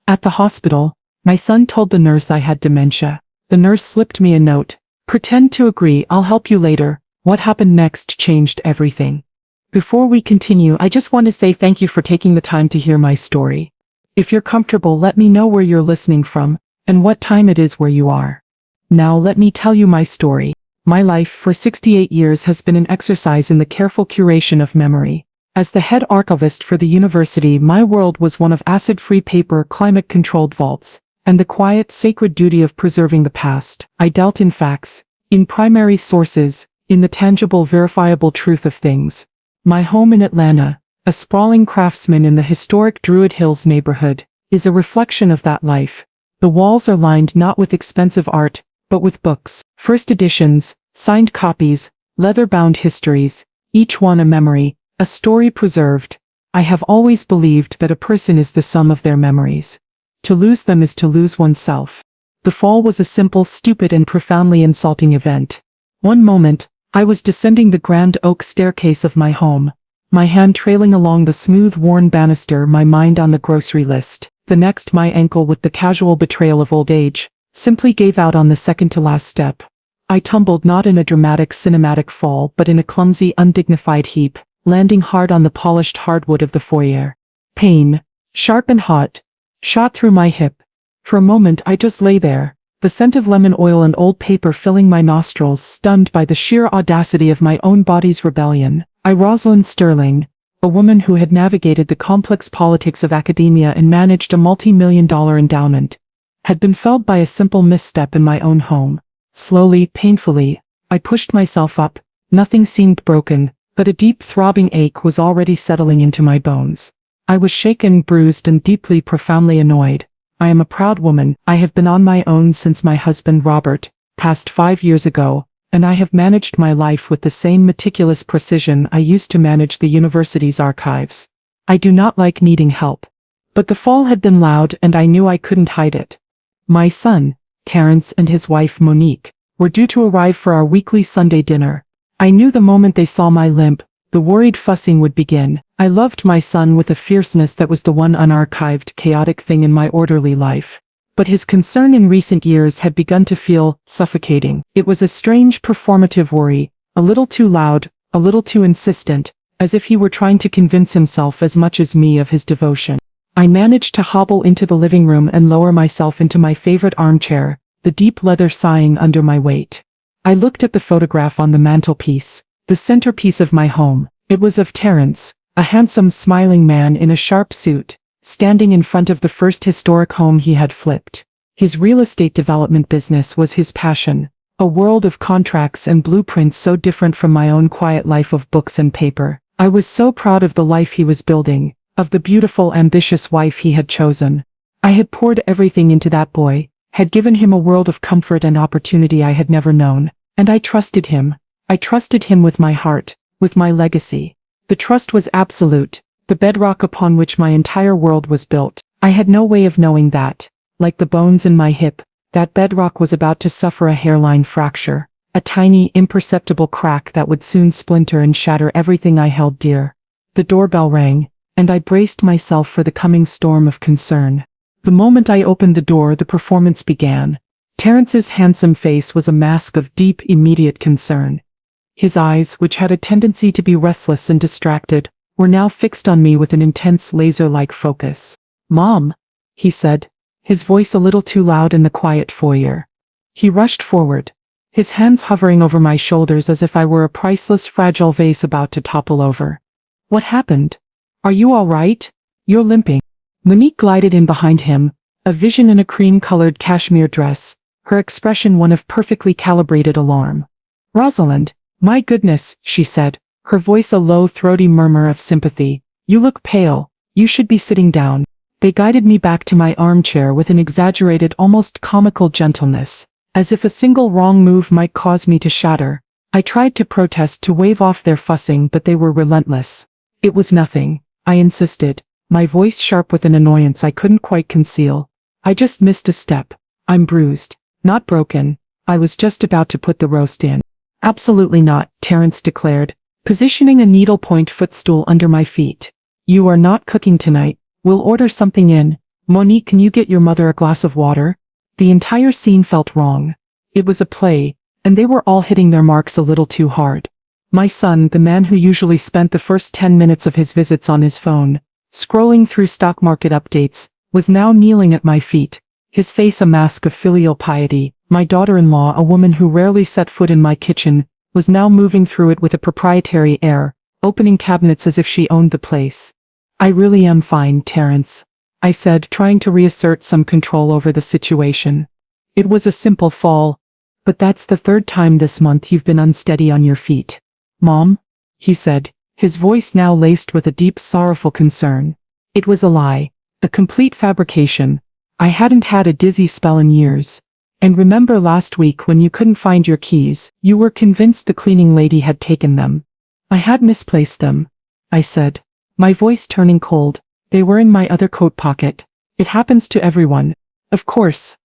At the hospital, my son told the nurse I had dementia. The nurse slipped me a note. Pretend to agree, I'll help you later. What happened next changed everything. Before we continue, I just want to say thank you for taking the time to hear my story. If you're comfortable, let me know where you're listening from, and what time it is where you are. Now let me tell you my story. My life for 68 years has been an exercise in the careful curation of memory. As the head archivist for the university, my world was one of acid-free paper, climate-controlled vaults, and the quiet, sacred duty of preserving the past. I dealt in facts, in primary sources, in the tangible, verifiable truth of things. My home in Atlanta, a sprawling craftsman in the historic Druid Hills neighborhood, is a reflection of that life. The walls are lined not with expensive art, but with books, first editions, signed copies, leather-bound histories, each one a memory, a story preserved. I have always believed that a person is the sum of their memories. To lose them is to lose oneself. The fall was a simple, stupid, and profoundly insulting event. One moment, I was descending the grand oak staircase of my home, my hand trailing along the smooth, worn banister, my mind on the grocery list. The next, my ankle, with the casual betrayal of old age, simply gave out on the second-to-last step. I tumbled not in a dramatic, cinematic fall, but in a clumsy, undignified heap, landing hard on the polished hardwood of the foyer. Pain, sharp and hot, shot through my hip. For a moment I just lay there, the scent of lemon oil and old paper filling my nostrils, stunned by the sheer audacity of my own body's rebellion. I, Rosalind Sterling, a woman who had navigated the complex politics of academia and managed a multi-million-dollar endowment, had been felled by a simple misstep in my own home. Slowly, painfully, I pushed myself up. Nothing seemed broken, but a deep throbbing ache was already settling into my bones. I was shaken, bruised, and deeply, profoundly annoyed. I am a proud woman. I have been on my own since my husband Robert passed 5 years ago, and I have managed my life with the same meticulous precision I used to manage the university's archives. I do not like needing help. But the fall had been loud, and I knew I couldn't hide it. My son, Terrence, and his wife Monique were due to arrive for our weekly Sunday dinner. I knew the moment they saw my limp, the worried fussing would begin. I loved my son with a fierceness that was the one unarchived, chaotic thing in my orderly life. But his concern in recent years had begun to feel suffocating. It was a strange, performative worry, a little too loud, a little too insistent, as if he were trying to convince himself as much as me of his devotion. I managed to hobble into the living room and lower myself into my favorite armchair, the deep leather sighing under my weight. I looked at the photograph on the mantelpiece, the centerpiece of my home. It was of Terrence, a handsome, smiling man in a sharp suit, standing in front of the first historic home he had flipped. His real estate development business was his passion, a world of contracts and blueprints so different from my own quiet life of books and paper. I was so proud of the life he was building, of the beautiful, ambitious wife he had chosen. I had poured everything into that boy, had given him a world of comfort and opportunity I had never known, and I trusted him. I trusted him with my heart, with my legacy. The trust was absolute, the bedrock upon which my entire world was built. I had no way of knowing that, like the bones in my hip, that bedrock was about to suffer a hairline fracture, a tiny, imperceptible crack that would soon splinter and shatter everything I held dear. The doorbell rang, and I braced myself for the coming storm of concern. The moment I opened the door, the performance began. Terrence's handsome face was a mask of deep, immediate concern. His eyes, which had a tendency to be restless and distracted, were now fixed on me with an intense, laser-like focus. "Mom," he said, his voice a little too loud in the quiet foyer. He rushed forward, his hands hovering over my shoulders as if I were a priceless, fragile vase about to topple over. "What happened? Are you all right? You're limping." Monique glided in behind him, a vision in a cream-colored cashmere dress, her expression one of perfectly calibrated alarm. "Rosalind, my goodness," she said, her voice a low, throaty murmur of sympathy. "You look pale. You should be sitting down." They guided me back to my armchair with an exaggerated, almost comical gentleness, as if a single wrong move might cause me to shatter. I tried to protest, to wave off their fussing, but they were relentless. "It was nothing," I insisted, my voice sharp with an annoyance I couldn't quite conceal. "I just missed a step. I'm bruised, not broken. I was just about to put the roast in." "Absolutely not," Terrence declared, positioning a needlepoint footstool under my feet. "You are not cooking tonight. We'll order something in. Monique, can you get your mother a glass of water? The entire scene felt wrong. It was a play, and they were all hitting their marks a little too hard. My son, the man who usually spent the first 10 minutes of his visits on his phone, scrolling through stock market updates, was now kneeling at my feet, his face a mask of filial piety. My daughter-in-law, a woman who rarely set foot in my kitchen, was now moving through it with a proprietary air, opening cabinets as if she owned the place. I really am fine, Terence, I said, trying to reassert some control over the situation. It was a simple fall, but that's the third time this month you've been unsteady on your feet. Mom? He said, his voice now laced with a deep sorrowful concern. It was a lie, a complete fabrication. I hadn't had a dizzy spell in years. And remember last week when you couldn't find your keys, you were convinced the cleaning lady had taken them. I had misplaced them, I said, my voice turning cold. They were in my other coat pocket. It happens to everyone. Of course,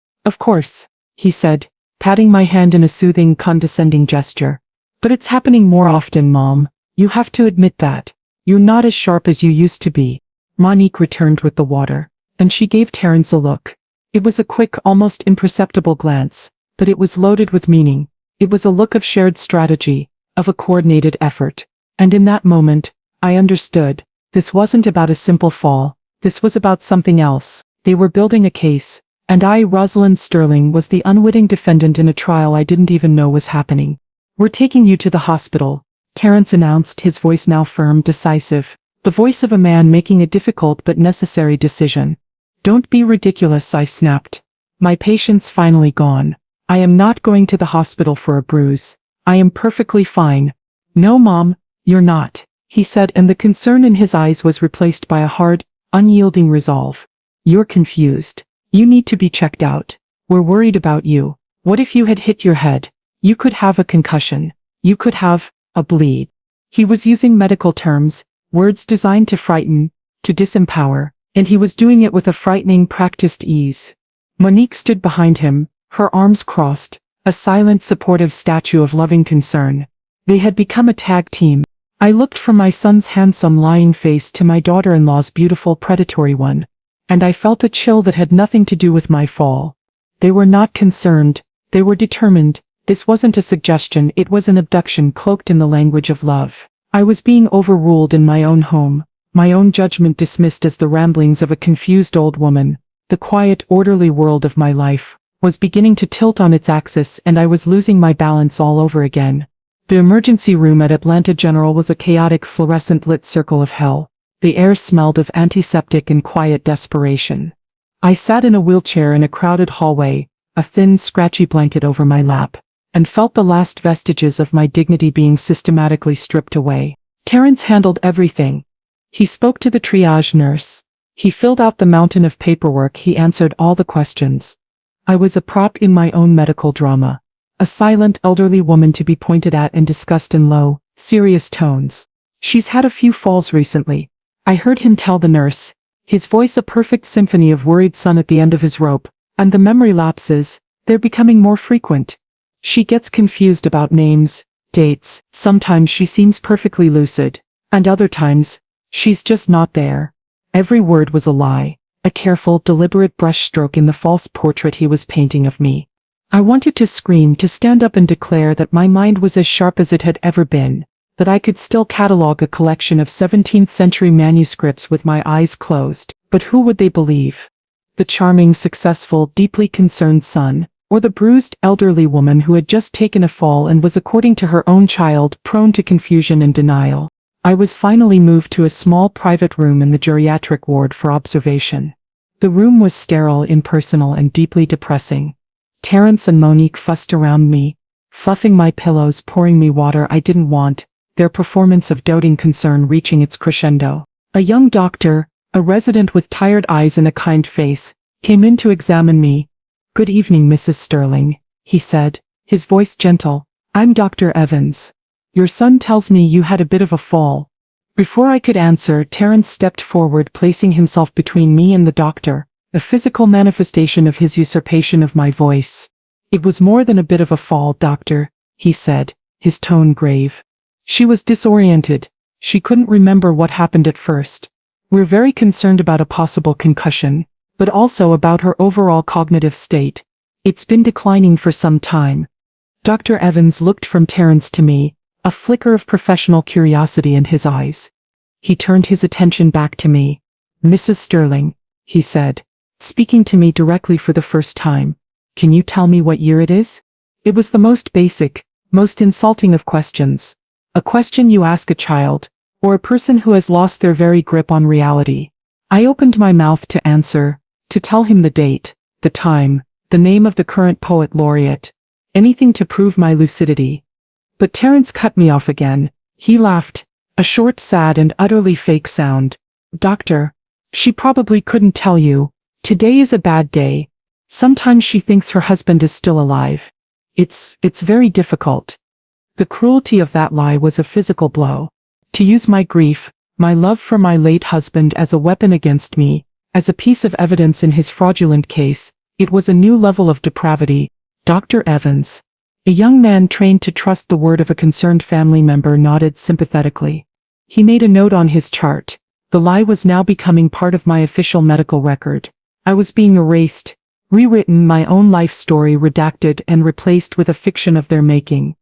he said, patting my hand in a soothing, condescending gesture. But it's happening more often, Mom. You have to admit that. You're not as sharp as you used to be. Monique returned with the water, and she gave Terence a look. It was a quick, almost imperceptible glance, but it was loaded with meaning. It was a look of shared strategy, of a coordinated effort. And in that moment, I understood. This wasn't about a simple fall. This was about something else. They were building a case, and I, Rosalind Sterling, was the unwitting defendant in a trial I didn't even know was happening. We're taking you to the hospital, Terence announced, his voice now firm, decisive, the voice of a man making a difficult but necessary decision. Don't be ridiculous, I snapped. My patient's finally gone. I am not going to the hospital for a bruise. I am perfectly fine. No, Mom, you're not, he said, and the concern in his eyes was replaced by a hard, unyielding resolve. You're confused. You need to be checked out. We're worried about you. What if you had hit your head? You could have a concussion. You could have a bleed. He was using medical terms, words designed to frighten, to disempower, and he was doing it with a frightening, practiced ease. Monique stood behind him, her arms crossed, a silent, supportive statue of loving concern. They had become a tag team. I looked from my son's handsome, lying face to my daughter-in-law's beautiful, predatory one, and I felt a chill that had nothing to do with my fall. They were not concerned. They were determined. This wasn't a suggestion, it was an abduction cloaked in the language of love. I was being overruled in my own home, my own judgment dismissed as the ramblings of a confused old woman. The quiet, orderly world of my life was beginning to tilt on its axis, and I was losing my balance all over again. The emergency room at Atlanta General was a chaotic, fluorescent-lit circle of hell. The air smelled of antiseptic and quiet desperation. I sat in a wheelchair in a crowded hallway, a thin, scratchy blanket over my lap, and felt the last vestiges of my dignity being systematically stripped away. Terence handled everything. He spoke to the triage nurse. He filled out the mountain of paperwork. He answered all the questions. I was a prop in my own medical drama. A silent, elderly woman to be pointed at and discussed in low, serious tones. She's had a few falls recently, I heard him tell the nurse, his voice a perfect symphony of worried son at the end of his rope. And the memory lapses, they're becoming more frequent. She gets confused about names, dates, sometimes she seems perfectly lucid, and other times, she's just not there. Every word was a lie, a careful, deliberate brushstroke in the false portrait he was painting of me. I wanted to scream, to stand up and declare that my mind was as sharp as it had ever been, that I could still catalog a collection of 17th-century manuscripts with my eyes closed, but who would they believe? The charming, successful, deeply concerned son, or the bruised, elderly woman who had just taken a fall and was, according to her own child, prone to confusion and denial? I was finally moved to a small private room in the geriatric ward for observation. The room was sterile, impersonal, and deeply depressing. Terence and Monique fussed around me, fluffing my pillows, pouring me water I didn't want, their performance of doting concern reaching its crescendo. A young doctor, a resident with tired eyes and a kind face, came in to examine me. "Good evening, Mrs. Sterling," he said, his voice gentle. "I'm Dr. Evans. Your son tells me you had a bit of a fall." Before I could answer, Terence stepped forward, placing himself between me and the doctor, a physical manifestation of his usurpation of my voice. "It was more than a bit of a fall, doctor," he said, his tone grave. "She was disoriented. She couldn't remember what happened at first. We're very concerned about a possible concussion. but also about her overall cognitive state. It's been declining for some time. Dr. Evans looked from Terence to me, a flicker of professional curiosity in his eyes. He turned his attention back to me. "Mrs. Sterling," he said, speaking to me directly for the first time, "can you tell me what year it is?" It was the most basic, most insulting of questions. A question you ask a child, or a person who has lost their very grip on reality. I opened my mouth to answer, to tell him the date, the time, the name of the current poet laureate, anything to prove my lucidity. But Terence cut me off again. He laughed, a short, sad and utterly fake sound. "Doctor, she probably couldn't tell you. Today is a bad day. Sometimes she thinks her husband is still alive. It's very difficult." The cruelty of that lie was a physical blow. To use my grief, my love for my late husband as a weapon against me, as a piece of evidence in his fraudulent case, it was a new level of depravity. Dr. Evans, a young man trained to trust the word of a concerned family member, nodded sympathetically. He made a note on his chart. The lie was now becoming part of my official medical record. I was being erased, rewritten, my own life story redacted and replaced with a fiction of their making.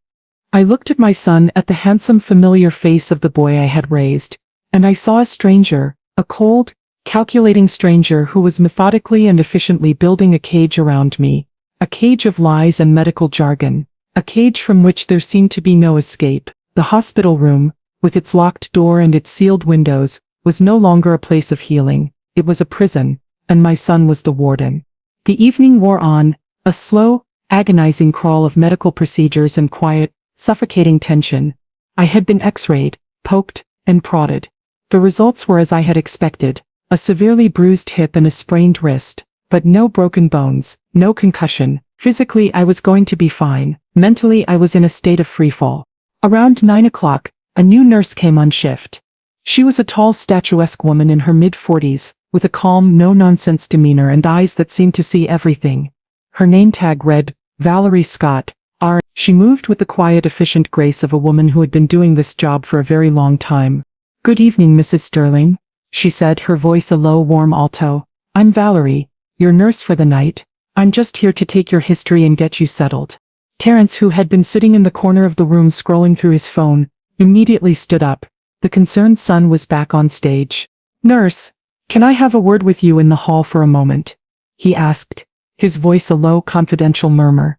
I looked at my son, at the handsome familiar face of the boy I had raised, and I saw a stranger, a cold, calculating stranger who was methodically and efficiently building a cage around me, a cage of lies and medical jargon, a cage from which there seemed to be no escape. The hospital room, with its locked door and its sealed windows, was no longer a place of healing, it was a prison, and my son was the warden. The evening wore on, a slow, agonizing crawl of medical procedures and quiet, suffocating tension. I had been x-rayed, poked, and prodded. The results were as I had expected, a severely bruised hip and a sprained wrist, but no broken bones, no concussion. Physically I was going to be fine, mentally I was in a state of freefall. Around 9 o'clock, a new nurse came on shift. She was a tall, statuesque woman in her mid-40s, with a calm, no-nonsense demeanor and eyes that seemed to see everything. Her name tag read, Valerie Scott, R. She moved with the quiet, efficient grace of a woman who had been doing this job for a very long time. "Good evening, Mrs. Sterling," she said, her voice a low, warm alto. "I'm Valerie, your nurse for the night. I'm just here to take your history and get you settled." Terence, who had been sitting in the corner of the room scrolling through his phone, immediately stood up. The concerned son was back on stage. "Nurse, can I have a word with you in the hall for a moment?" he asked, his voice a low, confidential murmur.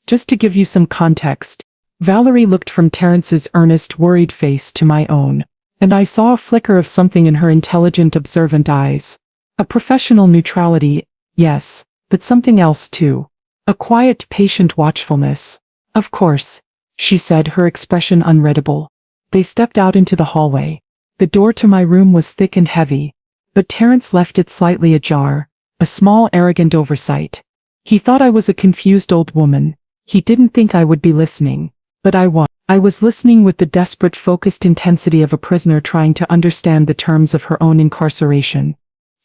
"Just to give you some context." Valerie looked from Terence's earnest, worried face to my own, and I saw a flicker of something in her intelligent, observant eyes. A professional neutrality, yes, but something else too. A quiet, patient watchfulness. "Of course," she said, her expression unreadable. They stepped out into the hallway. The door to my room was thick and heavy, but Terence left it slightly ajar, a small, arrogant oversight. He thought I was a confused old woman. He didn't think I would be listening, but I was. I was listening with the desperate, focused intensity of a prisoner trying to understand the terms of her own incarceration.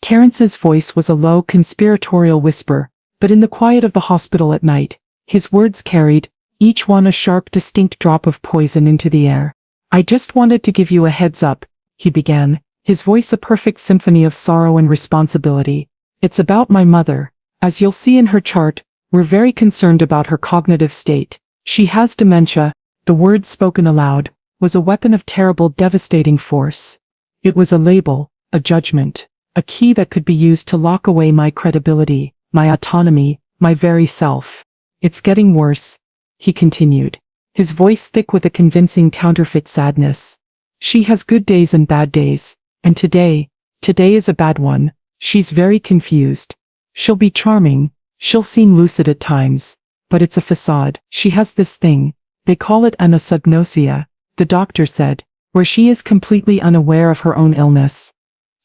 Terence's voice was a low, conspiratorial whisper, but in the quiet of the hospital at night, his words carried, each one a sharp, distinct drop of poison into the air. "I just wanted to give you a heads up," he began, his voice a perfect symphony of sorrow and responsibility. "It's about my mother. As you'll see in her chart, we're very concerned about her cognitive state. She has dementia." The word spoken aloud was a weapon of terrible, devastating force. It was a label, a judgment, a key that could be used to lock away my credibility, my autonomy, my very self. "It's getting worse," he continued, his voice thick with a convincing counterfeit sadness. "She has good days and bad days, and today is a bad one. She's very confused. She'll be charming, she'll seem lucid at times, but it's a facade. She has this thing, they call it anosognosia, the doctor said, where she is completely unaware of her own illness.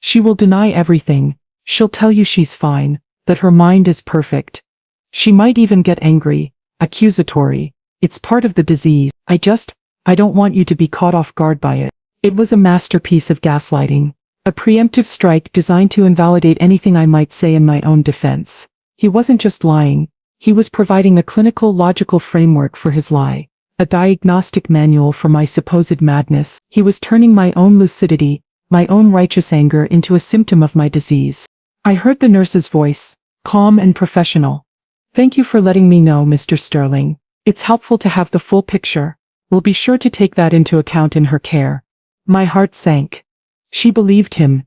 She will deny everything. She'll tell you she's fine, that her mind is perfect. She might even get angry, accusatory. It's part of the disease. I don't want you to be caught off guard by it." It was a masterpiece of gaslighting, a preemptive strike designed to invalidate anything I might say in my own defense. He wasn't just lying, he was providing a clinical, logical framework for his lie, a diagnostic manual for my supposed madness. He was turning my own lucidity, my own righteous anger into a symptom of my disease. I heard the nurse's voice, calm and professional. Thank you for letting me know, Mr. Sterling. It's helpful to have the full picture. We'll be sure to take that into account in her care. My heart sank. She believed him.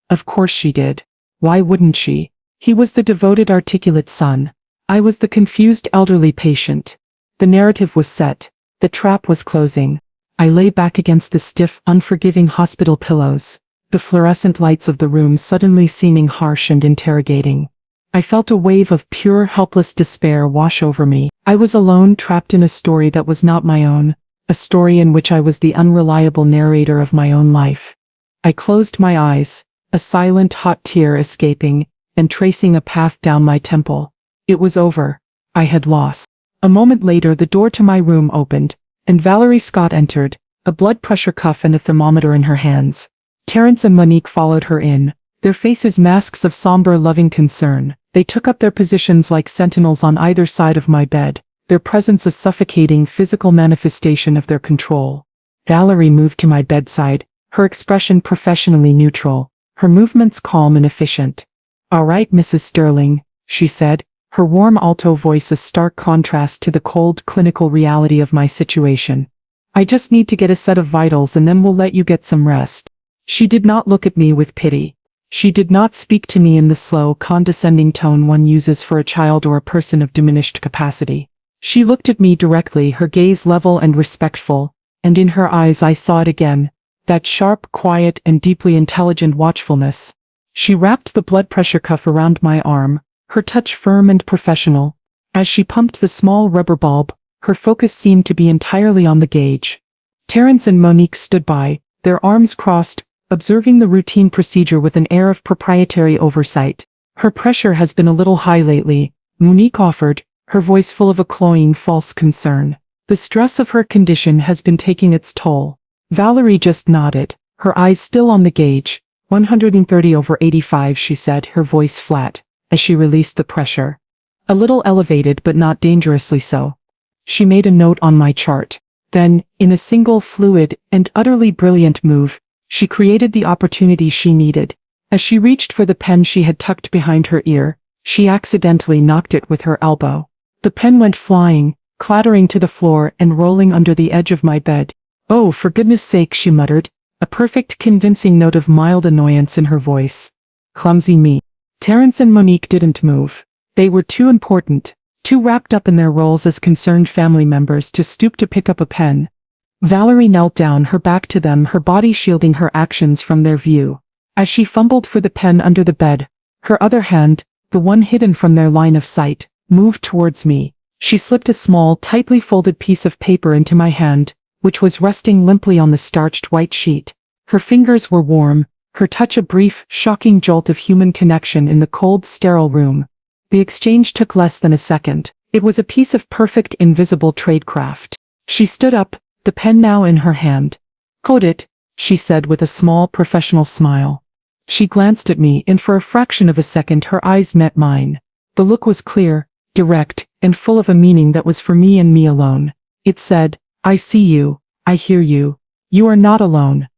Of course she did. Why wouldn't she? He was the devoted, articulate son. I was the confused elderly patient. The narrative was set. The trap was closing. I lay back against the stiff, unforgiving hospital pillows, the fluorescent lights of the room suddenly seeming harsh and interrogating. I felt a wave of pure, helpless despair wash over me. I was alone, trapped in a story that was not my own, a story in which I was the unreliable narrator of my own life. I closed my eyes, a silent, hot tear escaping and tracing a path down my temple. It was over. I had lost. A moment later, the door to my room opened, and Valerie Scott entered, a blood pressure cuff and a thermometer in her hands. Terrence and Monique followed her in, their faces masks of somber, loving concern. They took up their positions like sentinels on either side of my bed, their presence a suffocating physical manifestation of their control. Valerie moved to my bedside, her expression professionally neutral, her movements calm and efficient. "All right, Mrs. Sterling," she said, her warm alto voice a stark contrast to the cold, clinical reality of my situation. "I just need to get a set of vitals and then we'll let you get some rest." She did not look at me with pity. She did not speak to me in the slow, condescending tone one uses for a child or a person of diminished capacity. She looked at me directly, her gaze level and respectful, and in her eyes I saw it again, that sharp, quiet, and deeply intelligent watchfulness. She wrapped the blood pressure cuff around my arm, her touch firm and professional. As she pumped the small rubber bulb, her focus seemed to be entirely on the gauge. Terrence and Monique stood by, their arms crossed, observing the routine procedure with an air of proprietary oversight. "Her pressure has been a little high lately," Monique offered, her voice full of a cloying false concern. "The stress of her condition has been taking its toll." Valerie just nodded, her eyes still on the gauge. 130/85, she said, her voice flat, as she released the pressure. "A little elevated but not dangerously so." She made a note on my chart. Then, in a single fluid and utterly brilliant move, she created the opportunity she needed. As she reached for the pen she had tucked behind her ear, she accidentally knocked it with her elbow. The pen went flying, clattering to the floor and rolling under the edge of my bed. "Oh, for goodness sake," she muttered, a perfect convincing note of mild annoyance in her voice. Clumsy me. Terrence and Monique didn't move. They were too important, too wrapped up in their roles as concerned family members to stoop to pick up a pen. Valerie knelt down, her back to them, her body shielding her actions from their view. As she fumbled for the pen under the bed, her other hand, the one hidden from their line of sight, moved towards me. She slipped a small, tightly folded piece of paper into my hand, which was resting limply on the starched white sheet. Her fingers were warm, her touch a brief, shocking jolt of human connection in the cold, sterile room. The exchange took less than a second. It was a piece of perfect, invisible tradecraft. She stood up, the pen now in her hand. "Code it," she said with a small, professional smile. She glanced at me, and for a fraction of a second her eyes met mine. The look was clear, direct, and full of a meaning that was for me and me alone. It said, "I see you, I hear you. You are not alone."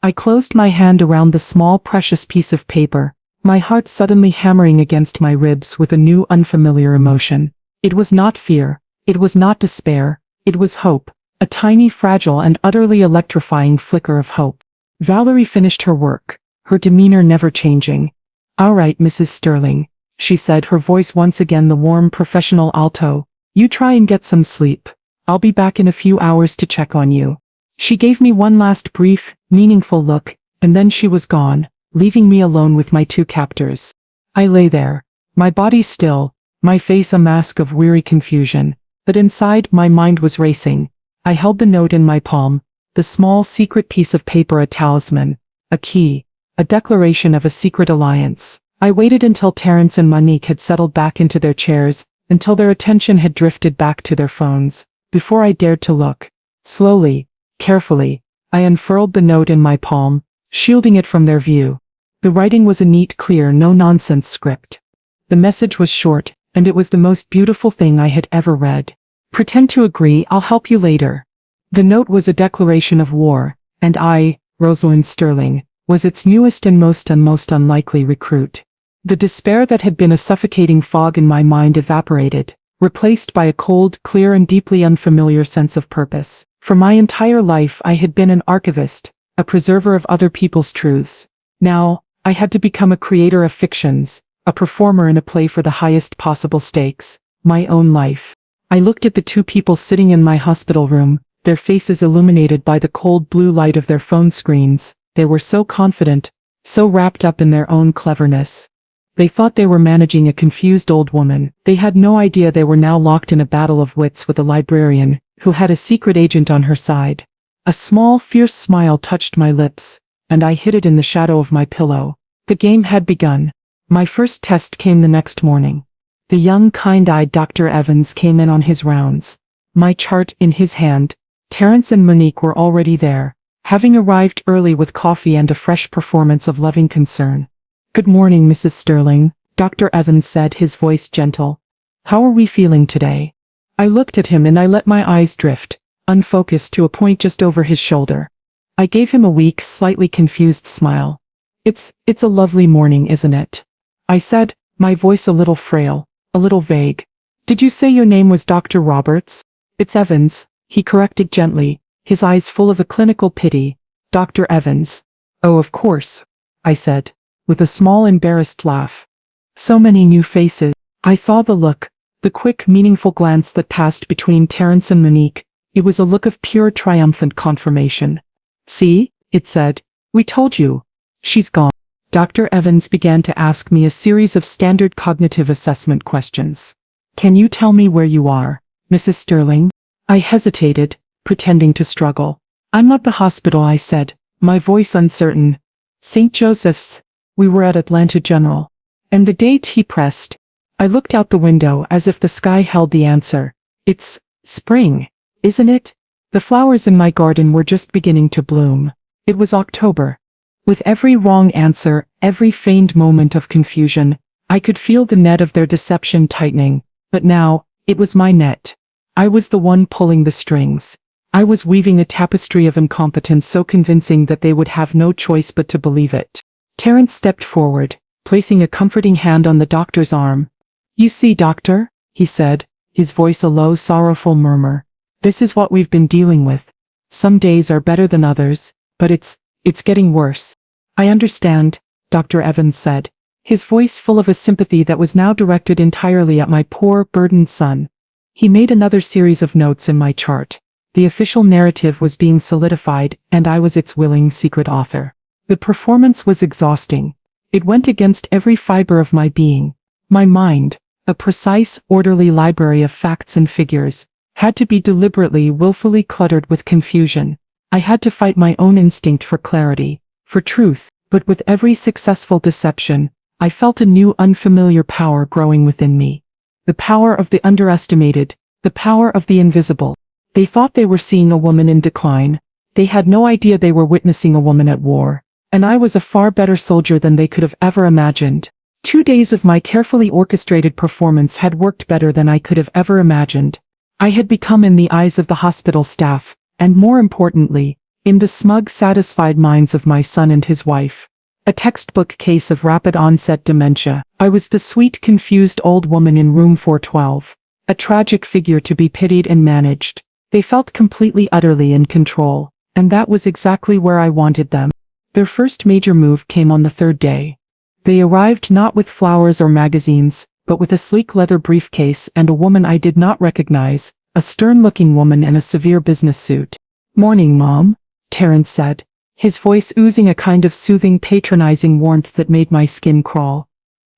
I closed my hand around the small, precious piece of paper, my heart suddenly hammering against my ribs with a new, unfamiliar emotion. It was not fear, it was not despair, it was hope. A tiny, fragile, and utterly electrifying flicker of hope. Valerie finished her work, her demeanor never changing. "All right, Mrs. Sterling," she said, her voice once again the warm, professional alto. "You try and get some sleep. I'll be back in a few hours to check on you." She gave me one last brief, meaningful look, and then she was gone, leaving me alone with my two captors. I lay there, my body still, my face a mask of weary confusion, but inside my mind was racing. I held the note in my palm, the small secret piece of paper a talisman, a key, a declaration of a secret alliance. I waited until Terrence and Monique had settled back into their chairs, until their attention had drifted back to their phones, before I dared to look. Slowly, carefully, I unfurled the note in my palm, shielding it from their view. The writing was a neat, clear, no-nonsense script. The message was short, and it was the most beautiful thing I had ever read. "Pretend to agree, I'll help you later." The note was a declaration of war, and I, Rosalind Sterling, was its newest and most unlikely recruit. The despair that had been a suffocating fog in my mind evaporated, replaced by a cold, clear and deeply unfamiliar sense of purpose. For my entire life I had been an archivist, a preserver of other people's truths. Now, I had to become a creator of fictions, a performer in a play for the highest possible stakes, my own life. I looked at the two people sitting in my hospital room, their faces illuminated by the cold blue light of their phone screens. They were so confident, so wrapped up in their own cleverness. They thought they were managing a confused old woman. They had no idea they were now locked in a battle of wits with a librarian, who had a secret agent on her side. A small, fierce smile touched my lips, and I hid it in the shadow of my pillow. The game had begun. My first test came the next morning. The young, kind-eyed Dr. Evans came in on his rounds. My chart in his hand. Terence and Monique were already there, having arrived early with coffee and a fresh performance of loving concern. "Good morning, Mrs. Sterling," Dr. Evans said, his voice gentle. "How are we feeling today?" I looked at him and I let my eyes drift, unfocused, to a point just over his shoulder. I gave him a weak, slightly confused smile. It's a lovely morning, isn't it?" I said, my voice a little frail, a little vague. "Did you say your name was Dr. Roberts?" "It's Evans," he corrected gently, his eyes full of a clinical pity. "Dr. Evans." "Oh, of course," I said, with a small embarrassed laugh. So many new faces. I saw the look, the quick, meaningful glance that passed between Terence and Monique. It was a look of pure, triumphant confirmation. "See," it said, "we told you. She's gone." Dr. Evans began to ask me a series of standard cognitive assessment questions. "Can you tell me where you are, Mrs. Sterling?" I hesitated, pretending to struggle. "I'm not the hospital," I said, my voice uncertain. "St. Joseph's." We were at Atlanta General. "And the date?" he pressed. I looked out the window as if the sky held the answer. "It's spring, isn't it?" The flowers in my garden were just beginning to bloom. It was October. With every wrong answer, every feigned moment of confusion, I could feel the net of their deception tightening. But now, it was my net. I was the one pulling the strings. I was weaving a tapestry of incompetence so convincing that they would have no choice but to believe it. Terence stepped forward, placing a comforting hand on the doctor's arm. "You see, doctor," he said, his voice a low, sorrowful murmur. "This is what we've been dealing with. Some days are better than others, but it's getting worse." "I understand," Dr. Evans said, his voice full of a sympathy that was now directed entirely at my poor, burdened son. He made another series of notes in my chart. The official narrative was being solidified, and I was its willing secret author. The performance was exhausting. It went against every fiber of my being. My mind, a precise, orderly library of facts and figures, had to be deliberately, willfully cluttered with confusion. I had to fight my own instinct for clarity, for truth, but with every successful deception, I felt a new unfamiliar power growing within me. The power of the underestimated, the power of the invisible. They thought they were seeing a woman in decline. They had no idea they were witnessing a woman at war. And I was a far better soldier than they could have ever imagined. 2 days of my carefully orchestrated performance had worked better than I could have ever imagined. I had become, in the eyes of the hospital staff, and more importantly, in the smug, satisfied minds of my son and his wife, a textbook case of rapid-onset dementia. I was the sweet, confused old woman in room 412, a tragic figure to be pitied and managed. They felt completely, utterly in control, and that was exactly where I wanted them. Their first major move came on the 3rd day. They arrived not with flowers or magazines, but with a sleek leather briefcase and a woman I did not recognize, a stern-looking woman in a severe business suit. "Morning, Mom," Terence said, his voice oozing a kind of soothing, patronizing warmth that made my skin crawl.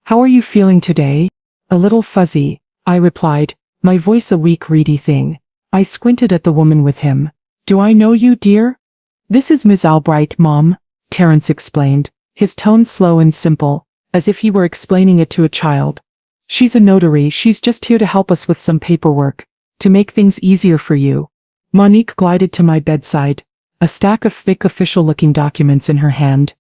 "How are you feeling today?" "A little fuzzy," I replied, my voice a weak, reedy thing. I squinted at the woman with him. "Do I know you, dear?" "This is Ms. Albright, Mom," Terence explained, his tone slow and simple, as if he were explaining it to a child. "She's a notary. She's just here to help us with some paperwork, to make things easier for you." Monique glided to my bedside, a stack of thick, official-looking documents in her hand.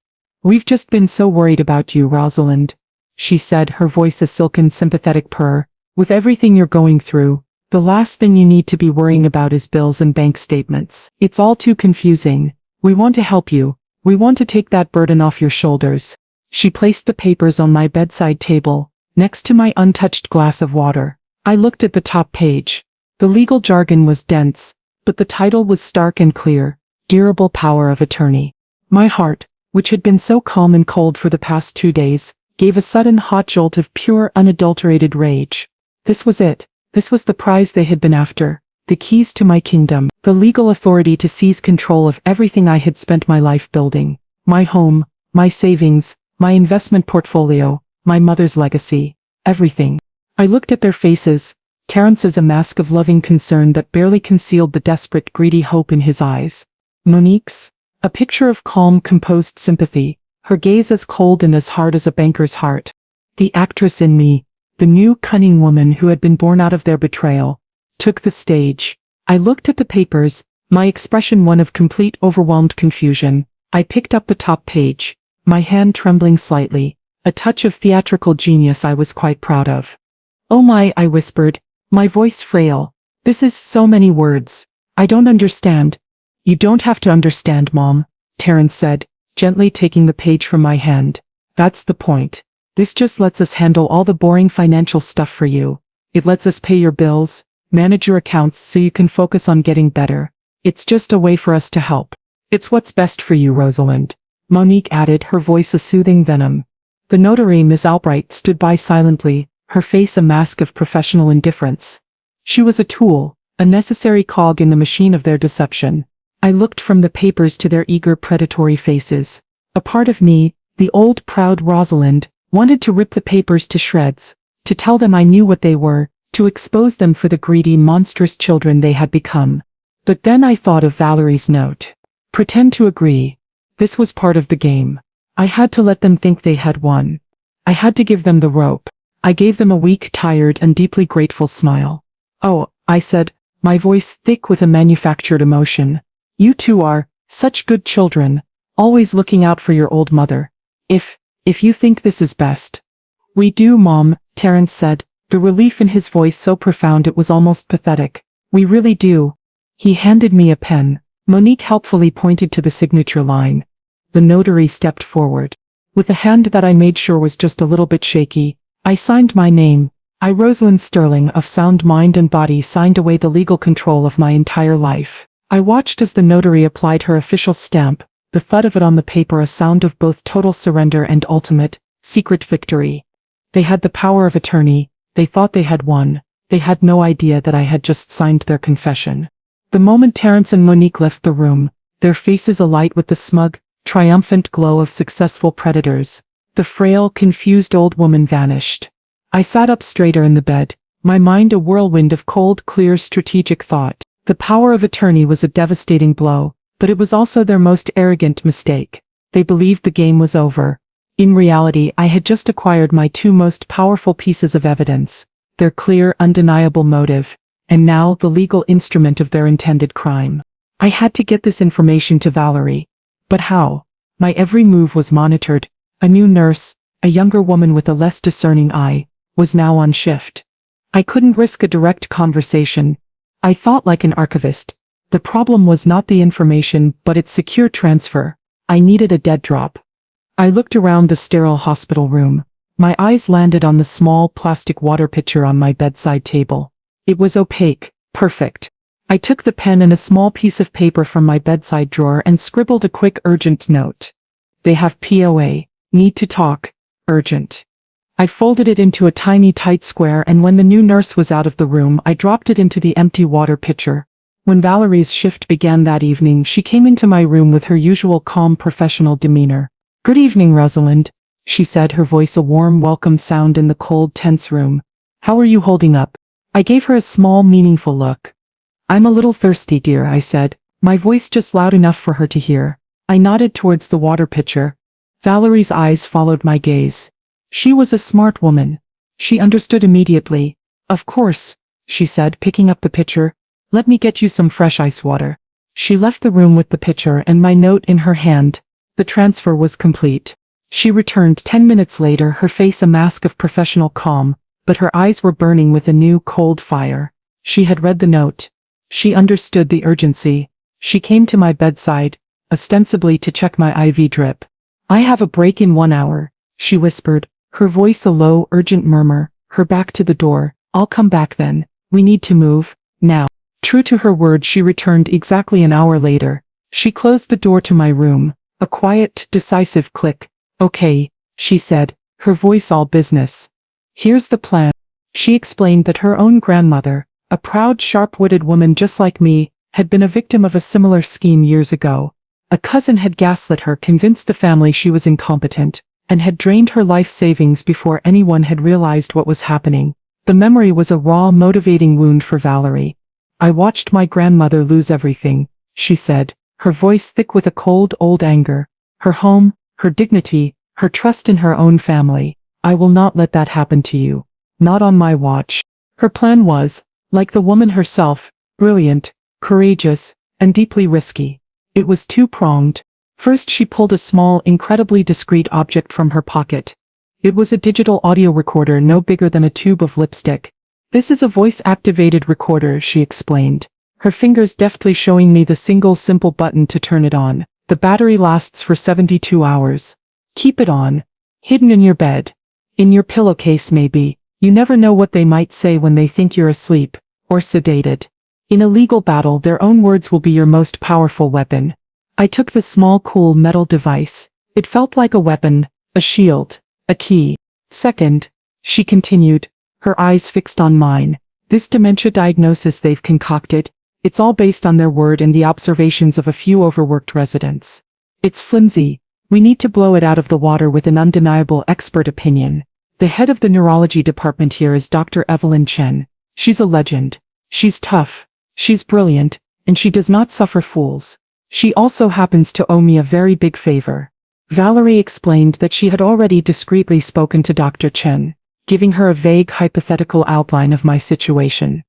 "We've just been so worried about you, Rosalind," she said, her voice a silken, sympathetic purr. "With everything you're going through, the last thing you need to be worrying about is bills and bank statements. It's all too confusing. We want to help you. We want to take that burden off your shoulders." She placed the papers on my bedside table, next to my untouched glass of water. I looked at the top page. The legal jargon was dense, but the title was stark and clear: Durable Power of Attorney. My heart, which had been so calm and cold for the past 2 days, gave a sudden hot jolt of pure, unadulterated rage. This was it. This was the prize they had been after. The keys to my kingdom. The legal authority to seize control of everything I had spent my life building. My home, my savings, my investment portfolio, my mother's legacy. Everything. I looked at their faces. Terrence's a mask of loving concern that barely concealed the desperate, greedy hope in his eyes. Monique's, a picture of calm, composed sympathy, her gaze as cold and as hard as a banker's heart. The actress in me, the new cunning woman who had been born out of their betrayal, took the stage. I looked at the papers, my expression one of complete overwhelmed confusion. I picked up the top page, my hand trembling slightly, a touch of theatrical genius I was quite proud of. "Oh my," I whispered, my voice frail. "This is so many words. I don't understand." "You don't have to understand, Mom," Terrence said, gently taking the page from my hand. "That's the point. This just lets us handle all the boring financial stuff for you. It lets us pay your bills, manage your accounts so you can focus on getting better. It's just a way for us to help. It's what's best for you, Rosalind," Monique added, her voice a soothing venom. The notary, Miss Albright, stood by silently, her face a mask of professional indifference. She was a tool, a necessary cog in the machine of their deception. I looked from the papers to their eager, predatory faces. A part of me, the old, proud Rosalind, wanted to rip the papers to shreds, to tell them I knew what they were, to expose them for the greedy, monstrous children they had become. But then I thought of Valerie's note. Pretend to agree. This was part of the game. I had to let them think they had won. I had to give them the rope. I gave them a weak, tired, and deeply grateful smile. "Oh," I said, my voice thick with a manufactured emotion. "You two are such good children, always looking out for your old mother. If you think this is best." "We do, Mom," Terrence said, the relief in his voice so profound it was almost pathetic. "We really do." He handed me a pen. Monique helpfully pointed to the signature line. The notary stepped forward. With a hand that I made sure was just a little bit shaky, I signed my name. I, Rosalind Sterling, of sound mind and body, signed away the legal control of my entire life. I watched as the notary applied her official stamp, the thud of it on the paper a sound of both total surrender and ultimate, secret victory. They had the power of attorney. They thought they had won. They had no idea that I had just signed their confession. The moment Terrence and Monique left the room, their faces alight with the smug, triumphant glow of successful predators, the frail, confused old woman vanished. I sat up straighter in the bed, my mind a whirlwind of cold, clear, strategic thought. The power of attorney was a devastating blow, but it was also their most arrogant mistake. They believed the game was over. In reality, I had just acquired my two most powerful pieces of evidence, their clear, undeniable motive, and now the legal instrument of their intended crime. I had to get this information to Valerie. But how? My every move was monitored. A new nurse, a younger woman with a less discerning eye, was now on shift. I couldn't risk a direct conversation. I thought like an archivist. The problem was not the information but its secure transfer. I needed a dead drop. I looked around the sterile hospital room. My eyes landed on the small plastic water pitcher on my bedside table. It was opaque, perfect. I took the pen and a small piece of paper from my bedside drawer and scribbled a quick urgent note. "They have POA. Need to talk. Urgent." I folded it into a tiny tight square, and when the new nurse was out of the room, I dropped it into the empty water pitcher. When Valerie's shift began that evening, she came into my room with her usual calm professional demeanor. "Good evening, Rosalind," she said, her voice a warm welcome sound in the cold, tense room. "How are you holding up?" I gave her a small, meaningful look. "I'm a little thirsty, dear," I said, my voice just loud enough for her to hear. I nodded towards the water pitcher. Valerie's eyes followed my gaze. She was a smart woman. She understood immediately. "Of course," she said, picking up the pitcher. "Let me get you some fresh ice water." She left the room with the pitcher and my note in her hand. The transfer was complete. She returned 10 minutes later, her face a mask of professional calm, but her eyes were burning with a new, cold fire. She had read the note. She understood the urgency. She came to my bedside, ostensibly to check my IV drip. "I have a break in 1 hour. she whispered, her voice a low, urgent murmur, her back to the door. I'll come back then. We need to move, now. True to her word, she returned exactly an hour later. She closed the door to my room. A quiet, decisive click. Okay, she said, her voice all business. Here's the plan. She explained that her own grandmother, a proud, sharp-witted woman just like me, had been a victim of a similar scheme years ago. A cousin had gaslit her, convinced the family she was incompetent, and had drained her life savings before anyone had realized what was happening. The memory was a raw, motivating wound for Valerie. I watched my grandmother lose everything, she said, her voice thick with a cold, old anger. Her home, her dignity, her trust in her own family. I will not let that happen to you. Not on my watch. Her plan was, like the woman herself, brilliant, courageous, and deeply risky. It was two-pronged. First, she pulled a small, incredibly discreet object from her pocket. It was a digital audio recorder no bigger than a tube of lipstick. This is a voice-activated recorder, she explained, her fingers deftly showing me the single simple button to turn it on. The battery lasts for 72 hours. Keep it on. Hidden in your bed. In your pillowcase maybe. You never know what they might say when they think you're asleep, or sedated. In a legal battle, their own words will be your most powerful weapon. I took the small, cool metal device. It felt like a weapon, a shield, a key. Second, she continued, her eyes fixed on mine. This dementia diagnosis they've concocted, it's all based on their word and the observations of a few overworked residents. It's flimsy. We need to blow it out of the water with an undeniable expert opinion. The head of the neurology department here is Dr. Evelyn Chen. She's a legend. She's tough. She's brilliant, and she does not suffer fools. She also happens to owe me a very big favor. Valerie explained that she had already discreetly spoken to Dr. Chen, giving her a vague hypothetical outline of my situation.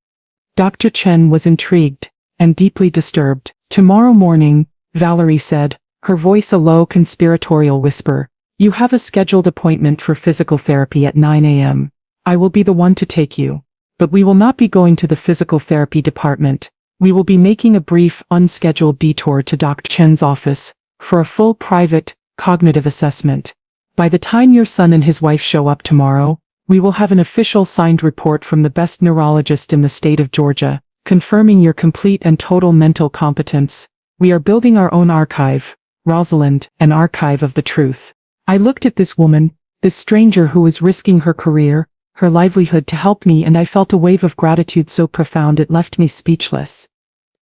Dr. Chen was intrigued, and deeply disturbed. Tomorrow morning, Valerie said, her voice a low conspiratorial whisper, you have a scheduled appointment for physical therapy at 9 a.m. I will be the one to take you. But we will not be going to the physical therapy department. We will be making a brief, unscheduled detour to Dr. Chen's office for a full private, cognitive assessment. By the time your son and his wife show up tomorrow, we will have an official signed report from the best neurologist in the state of Georgia, confirming your complete and total mental competence. We are building our own archive, Rosalind, an archive of the truth. I looked at this woman, this stranger who was risking her career, her livelihood to help me, and I felt a wave of gratitude so profound it left me speechless.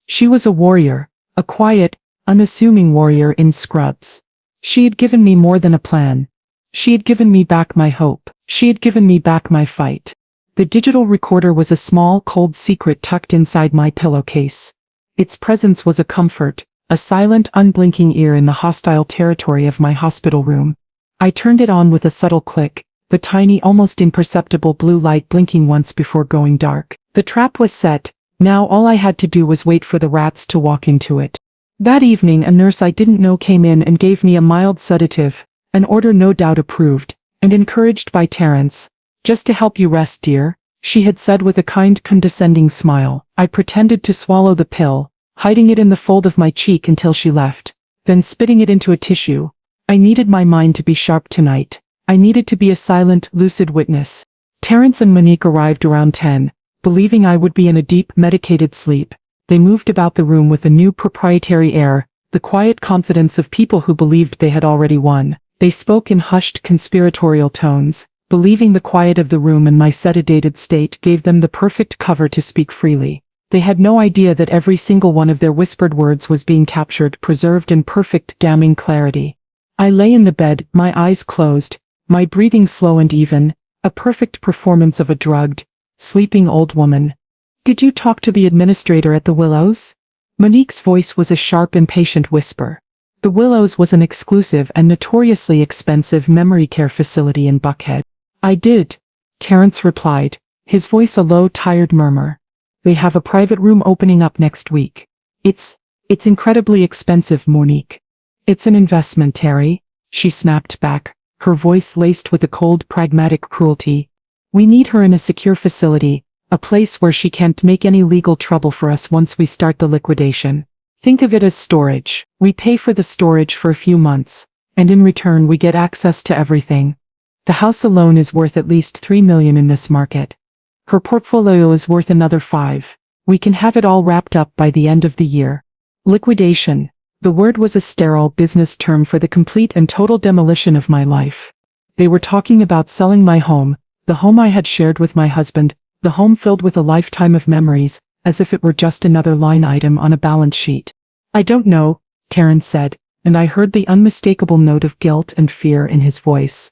She was a warrior, a quiet, unassuming warrior in scrubs. She had given me more than a plan. She had given me back my hope. She had given me back my fight. The digital recorder was a small, cold secret tucked inside my pillowcase. Its presence was a comfort, a silent, unblinking ear in the hostile territory of my hospital room. I turned it on with a subtle click, the tiny, almost imperceptible blue light blinking once before going dark. The trap was set. Now all I had to do was wait for the rats to walk into it. That evening a nurse I didn't know came in and gave me a mild sedative, an order no doubt approved, and encouraged by Terence. Just to help you rest, dear, she had said with a kind, condescending smile. I pretended to swallow the pill, hiding it in the fold of my cheek until she left, then spitting it into a tissue. I needed my mind to be sharp tonight. I needed to be a silent, lucid witness. Terence and Monique arrived around 10, believing I would be in a deep, medicated sleep. They moved about the room with a new proprietary air, the quiet confidence of people who believed they had already won. They spoke in hushed, conspiratorial tones, believing the quiet of the room and my sedated state gave them the perfect cover to speak freely. They had no idea that every single one of their whispered words was being captured, preserved in perfect, damning clarity. I lay in the bed, my eyes closed, my breathing slow and even, a perfect performance of a drugged, sleeping old woman. Did you talk to the administrator at the Willows? Monique's voice was a sharp, impatient whisper. The Willows was an exclusive and notoriously expensive memory care facility in Buckhead. I did, Terence replied, his voice a low, tired murmur. They have a private room opening up next week. It's incredibly expensive, Monique. It's an investment, Terry, she snapped back, her voice laced with a cold, pragmatic cruelty. We need her in a secure facility, a place where she can't make any legal trouble for us once we start the liquidation. Think of it as storage. We pay for the storage for a few months, and in return we get access to everything. The house alone is worth at least 3 million in this market. Her portfolio is worth another 5. We can have it all wrapped up by the end of the year. Liquidation. The word was a sterile business term for the complete and total demolition of my life. They were talking about selling my home, the home I had shared with my husband, the home filled with a lifetime of memories, as if it were just another line item on a balance sheet. I don't know, Terence said, and I heard the unmistakable note of guilt and fear in his voice.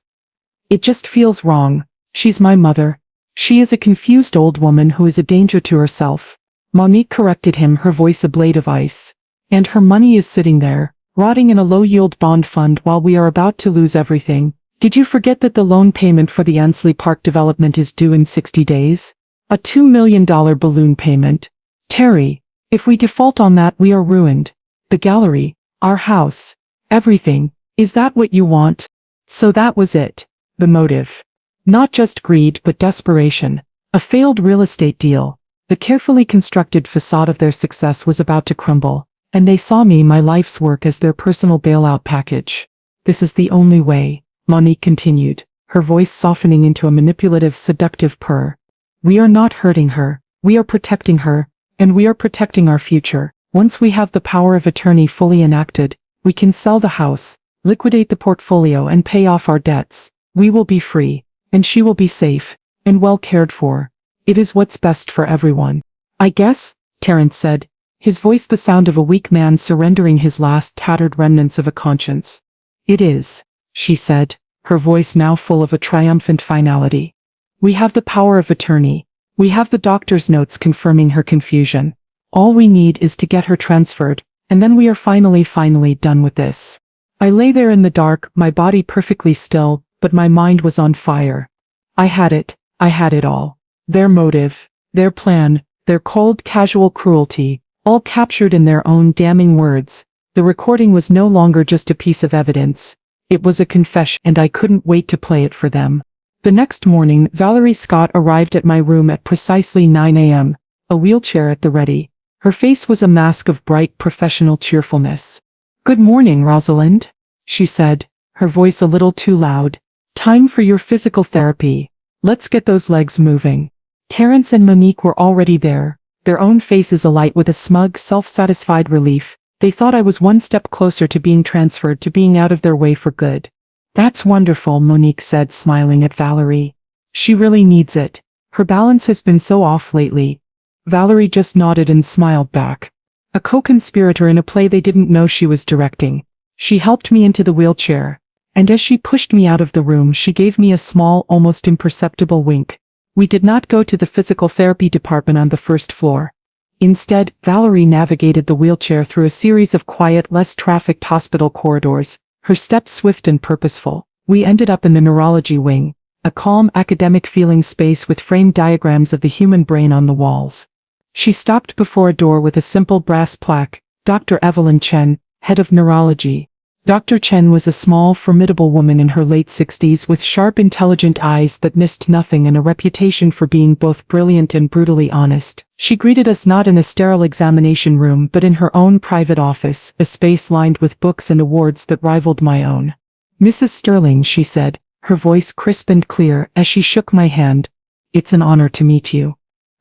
It just feels wrong. She's my mother. She is a confused old woman who is a danger to herself. Monique corrected him, her voice a blade of ice. And her money is sitting there, rotting in a low-yield bond fund while we are about to lose everything. Did you forget that the loan payment for the Ansley Park development is due in 60 days? A $2 million balloon payment. Terry, if we default on that, we are ruined. The gallery, our house, everything. Is that what you want? So that was it. The motive. Not just greed but desperation. A failed real estate deal. The carefully constructed facade of their success was about to crumble. And they saw me, my life's work, as their personal bailout package. This is the only way, Monique continued, her voice softening into a manipulative, seductive purr. We are not hurting her, we are protecting her, and we are protecting our future. Once we have the power of attorney fully enacted, we can sell the house, liquidate the portfolio and pay off our debts. We will be free, and she will be safe, and well cared for. It is what's best for everyone. I guess, Terence said, his voice the sound of a weak man surrendering his last tattered remnants of a conscience. It is, she said, her voice now full of a triumphant finality. We have the power of attorney. We have the doctor's notes confirming her confusion. All we need is to get her transferred, and then we are finally done with this. I lay there in the dark, my body perfectly still, but my mind was on fire. I had it all. Their motive, their plan, their cold, casual cruelty, all captured in their own damning words. The recording was no longer just a piece of evidence. It was a confession, and I couldn't wait to play it for them. The next morning, Valerie Scott arrived at my room at precisely 9 a.m., a wheelchair at the ready. Her face was a mask of bright, professional cheerfulness. Good morning, Rosalind, she said, her voice a little too loud. Time for your physical therapy. Let's get those legs moving. Terence and Monique were already there, their own faces alight with a smug, self-satisfied relief. They thought I was one step closer to being transferred, to being out of their way for good. That's wonderful, Monique said, smiling at Valerie. She really needs it. Her balance has been so off lately. Valerie just nodded and smiled back. A co-conspirator in a play they didn't know she was directing. She helped me into the wheelchair, and as she pushed me out of the room, she gave me a small, almost imperceptible wink. We did not go to the physical therapy department on the first floor. Instead, Valerie navigated the wheelchair through a series of quiet, less trafficked hospital corridors, her steps swift and purposeful. We ended up in the neurology wing, a calm, academic-feeling space with framed diagrams of the human brain on the walls. She stopped before a door with a simple brass plaque, Dr. Evelyn Chen, head of neurology. Dr. Chen was a small, formidable woman in her late 60s with sharp, intelligent eyes that missed nothing and a reputation for being both brilliant and brutally honest. She greeted us not in a sterile examination room but in her own private office, a space lined with books and awards that rivaled my own. Mrs. Sterling, she said, her voice crisp and clear as she shook my hand. It's an honor to meet you.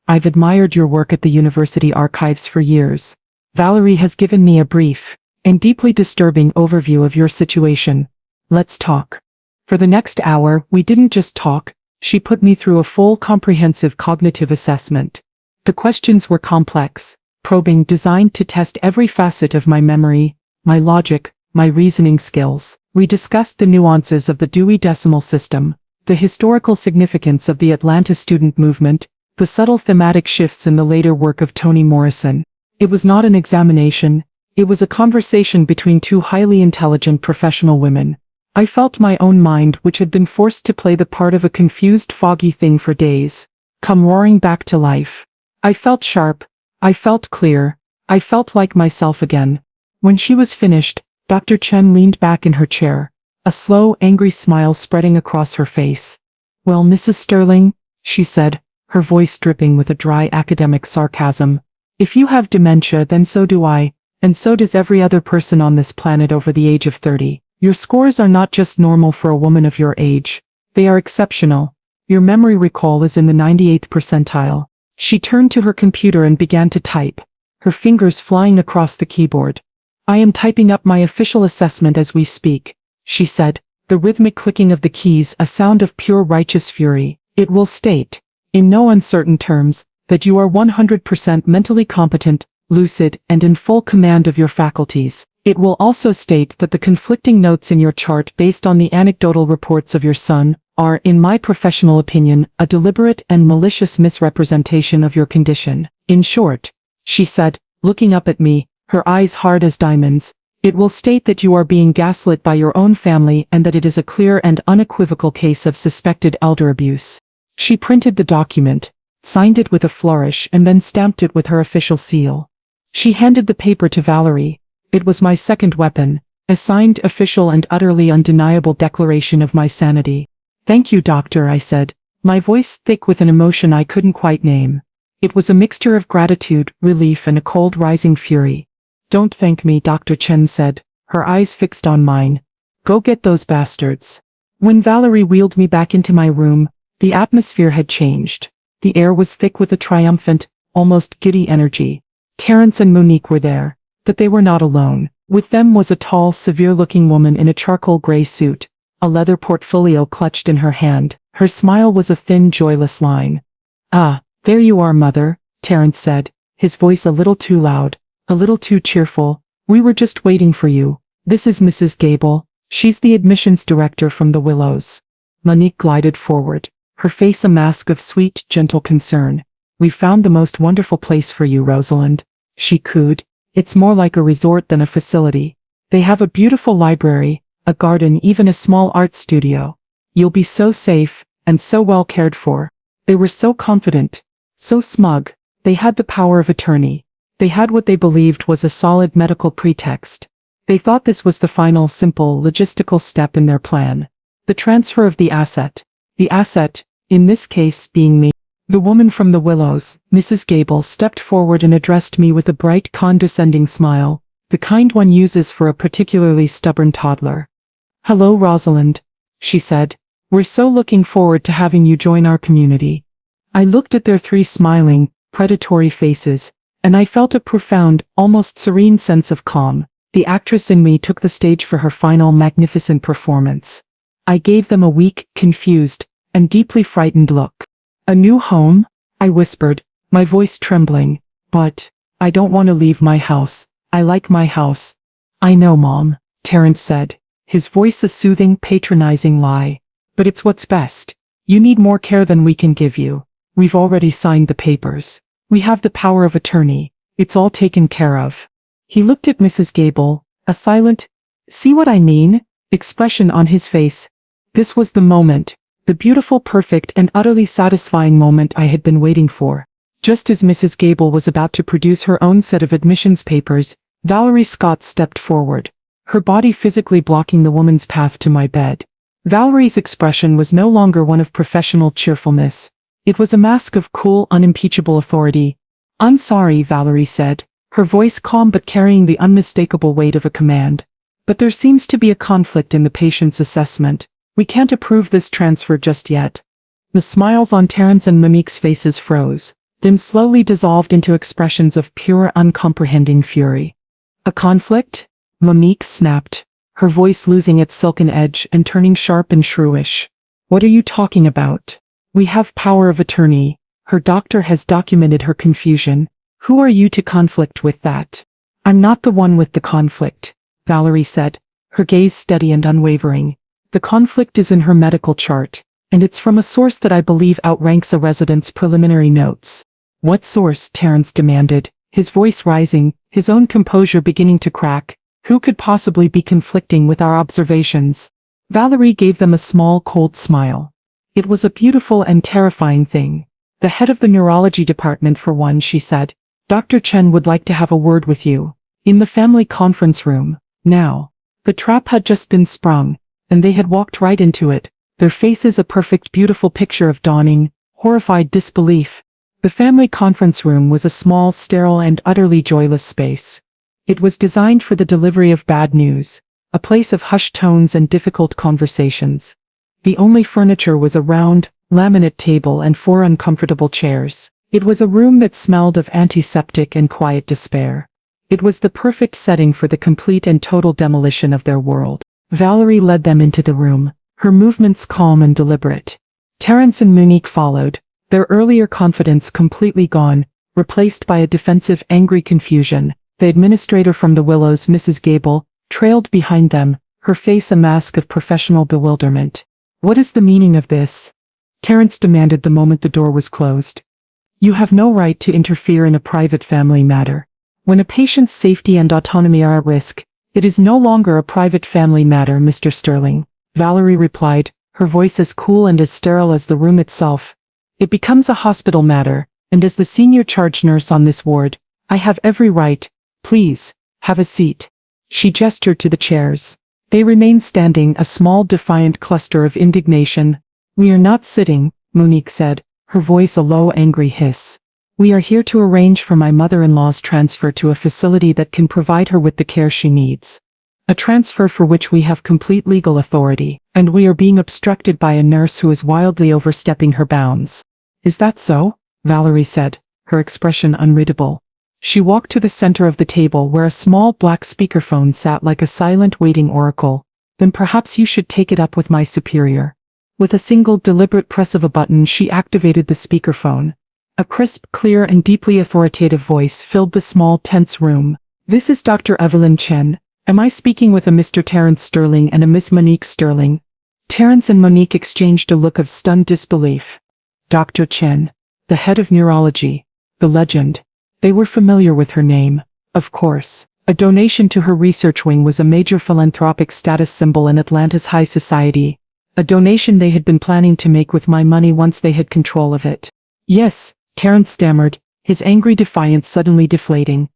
I've admired your work at the university archives for years. Valerie has given me a brief and deeply disturbing overview of your situation. Let's talk. For the next hour, we didn't just talk. She put me through a full, comprehensive cognitive assessment. The questions were complex, probing, designed to test every facet of my memory, my logic, my reasoning skills. We discussed the nuances of the Dewey Decimal System, the historical significance of the Atlanta student movement, the subtle thematic shifts in the later work of Toni Morrison. It was not an examination. It was a conversation between two highly intelligent professional women. I felt my own mind, which had been forced to play the part of a confused, foggy thing for days, come roaring back to life. I felt sharp. I felt clear. I felt like myself again. When she was finished, Dr. Chen leaned back in her chair, a slow, angry smile spreading across her face. Well, Mrs. Sterling, she said, her voice dripping with a dry academic sarcasm. If you have dementia, then so do I. And so does every other person on this planet over the age of 30. Your scores are not just normal for a woman of your age. They are exceptional. Your memory recall is in the 98th percentile. She turned to her computer and began to type, her fingers flying across the keyboard. I am typing up my official assessment as we speak, she said, the rhythmic clicking of the keys a sound of pure righteous fury. It will state, in no uncertain terms, that you are 100% mentally competent, lucid, and in full command of your faculties. It will also state that the conflicting notes in your chart based on the anecdotal reports of your son are, in my professional opinion, a deliberate and malicious misrepresentation of your condition. In short, she said, looking up at me, her eyes hard as diamonds, it will state that you are being gaslit by your own family and that it is a clear and unequivocal case of suspected elder abuse. She printed the document, signed it with a flourish and then stamped it with her official seal. She handed the paper to Valerie. It was my second weapon, a signed, official and utterly undeniable declaration of my sanity. Thank you, doctor, I said, my voice thick with an emotion I couldn't quite name. It was a mixture of gratitude, relief and a cold rising fury. Don't thank me, Dr. Chen said, her eyes fixed on mine. Go get those bastards. When Valerie wheeled me back into my room, the atmosphere had changed. The air was thick with a triumphant, almost giddy energy. Terence and Monique were there, but they were not alone. With them was a tall, severe-looking woman in a charcoal gray suit, a leather portfolio clutched in her hand. Her smile was a thin, joyless line. Ah, there you are, Mother, Terence said, his voice a little too loud, a little too cheerful. We were just waiting for you. This is Mrs. Gable. She's the admissions director from the Willows. Monique glided forward, her face a mask of sweet, gentle concern. We found the most wonderful place for you, Rosalind, she cooed. It's more like a resort than a facility. They have a beautiful library, a garden, even a small art studio. You'll be so safe, and so well cared for. They were so confident, so smug. They had the power of attorney. They had what they believed was a solid medical pretext. They thought this was the final, simple, logistical step in their plan. The transfer of the asset. The asset, in this case, being me. The woman from the Willows, Mrs. Gable, stepped forward and addressed me with a bright, condescending smile, the kind one uses for a particularly stubborn toddler. Hello, Rosalind, she said. We're so looking forward to having you join our community. I looked at their three smiling, predatory faces, and I felt a profound, almost serene sense of calm. The actress in me took the stage for her final, magnificent performance. I gave them a weak, confused, and deeply frightened look. A new home? I whispered, my voice trembling. But I don't want to leave my house. I like my house. I know, Mom, Terence said, his voice a soothing, patronizing lie. But it's what's best. You need more care than we can give you. We've already signed the papers. We have the power of attorney. It's all taken care of. He looked at Mrs. Gable, a silent, see what I mean, expression on his face. This was the moment, the beautiful, perfect, and utterly satisfying moment I had been waiting for. Just as Mrs. Gable was about to produce her own set of admissions papers, Valerie Scott stepped forward, her body physically blocking the woman's path to my bed. Valerie's expression was no longer one of professional cheerfulness. It was a mask of cool, unimpeachable authority. I'm sorry, Valerie said, her voice calm but carrying the unmistakable weight of a command. But there seems to be a conflict in the patient's assessment. We can't approve this transfer just yet. The smiles on Terence and Monique's faces froze, then slowly dissolved into expressions of pure, uncomprehending fury. A conflict? Monique snapped, her voice losing its silken edge and turning sharp and shrewish. What are you talking about? We have power of attorney. Her doctor has documented her confusion. Who are you to conflict with that? I'm not the one with the conflict, Valerie said, her gaze steady and unwavering. The conflict is in her medical chart, and it's from a source that I believe outranks a resident's preliminary notes. What source? Terence demanded, his voice rising, his own composure beginning to crack. Who could possibly be conflicting with our observations? Valerie gave them a small, cold smile. It was a beautiful and terrifying thing. The head of the neurology department, for one, she said. Dr. Chen would like to have a word with you. In the family conference room. Now. The trap had just been sprung, and they had walked right into it, their faces a perfect, beautiful picture of dawning, horrified disbelief. The family conference room was a small, sterile and utterly joyless space. It was designed for the delivery of bad news, a place of hushed tones and difficult conversations. The only furniture was a round, laminate table and 4 uncomfortable chairs. It was a room that smelled of antiseptic and quiet despair. It was the perfect setting for the complete and total demolition of their world. Valerie led them into the room, her movements calm and deliberate. Terence and Monique followed, their earlier confidence completely gone, replaced by a defensive, angry confusion. The administrator from the Willows, Mrs. Gable, trailed behind them, her face a mask of professional bewilderment. "What is the meaning of this?" Terence demanded the moment the door was closed. "You have no right to interfere in a private family matter. When a patient's safety and autonomy are at risk, it is no longer a private family matter, Mr. Sterling," Valerie replied, her voice as cool and as sterile as the room itself. "It becomes a hospital matter, and as the senior charge nurse on this ward, I have every right. Please, have a seat." She gestured to the chairs. They remained standing, a small defiant cluster of indignation. "We are not sitting," Monique said, her voice a low, angry hiss. "We are here to arrange for my mother-in-law's transfer to a facility that can provide her with the care she needs. A transfer for which we have complete legal authority, and we are being obstructed by a nurse who is wildly overstepping her bounds." "Is that so?" Valerie said, her expression unreadable. She walked to the center of the table where a small black speakerphone sat like a silent waiting oracle. "Then perhaps you should take it up with my superior." With a single deliberate press of a button she activated the speakerphone. A crisp, clear and deeply authoritative voice filled the small, tense room. "This is Dr. Evelyn Chen. Am I speaking with a Mr. Terence Sterling and a Miss Monique Sterling?" Terence and Monique exchanged a look of stunned disbelief. Dr. Chen, the head of neurology, the legend. They were familiar with her name. Of course, a donation to her research wing was a major philanthropic status symbol in Atlanta's high society. A donation they had been planning to make with my money once they had control of it. "Yes," Terence stammered, his angry defiance suddenly deflating.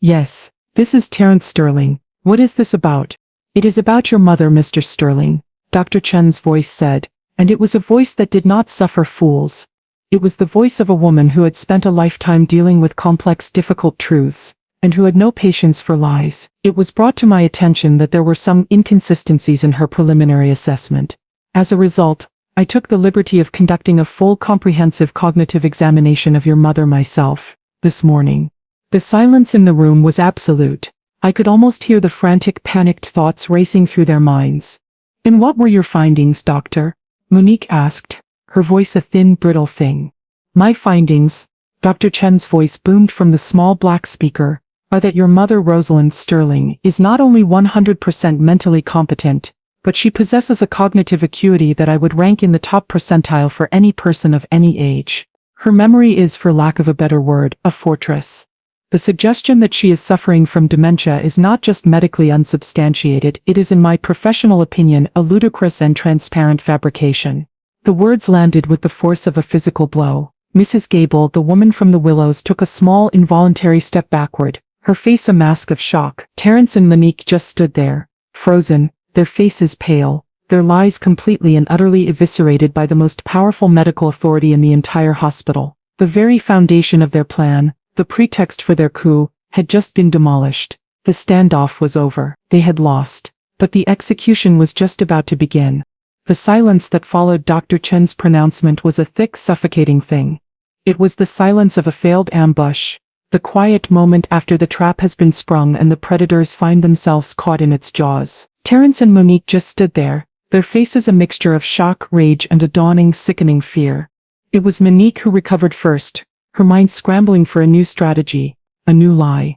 "Yes, this is Terence Sterling. What is this about?" "It is about your mother, Mr. Sterling," Dr. Chen's voice said, and it was a voice that did not suffer fools. It was the voice of a woman who had spent a lifetime dealing with complex, difficult truths, and who had no patience for lies. "It was brought to my attention that there were some inconsistencies in her preliminary assessment. As a result, I took the liberty of conducting a full, comprehensive cognitive examination of your mother myself, this morning." The silence in the room was absolute. I could almost hear the frantic, panicked thoughts racing through their minds. "And what were your findings, doctor?" Monique asked, her voice a thin, brittle thing. "My findings," Dr. Chen's voice boomed from the small black speaker, "are that your mother, Rosalind Sterling, is not only 100% mentally competent, but she possesses a cognitive acuity that I would rank in the top percentile for any person of any age. Her memory is, for lack of a better word, a fortress. The suggestion that she is suffering from dementia is not just medically unsubstantiated, it is in my professional opinion a ludicrous and transparent fabrication." The words landed with the force of a physical blow. Mrs. Gable, the woman from the Willows, took a small, involuntary step backward, her face a mask of shock. Terence and Monique just stood there, frozen, their faces pale, their lies completely and utterly eviscerated by the most powerful medical authority in the entire hospital. The very foundation of their plan, the pretext for their coup, had just been demolished. The standoff was over. They had lost. But the execution was just about to begin. The silence that followed Dr. Chen's pronouncement was a thick, suffocating thing. It was the silence of a failed ambush, the quiet moment after the trap has been sprung and the predators find themselves caught in its jaws. Terence and Monique just stood there, their faces a mixture of shock, rage, and a dawning, sickening fear. It was Monique who recovered first, her mind scrambling for a new strategy, a new lie.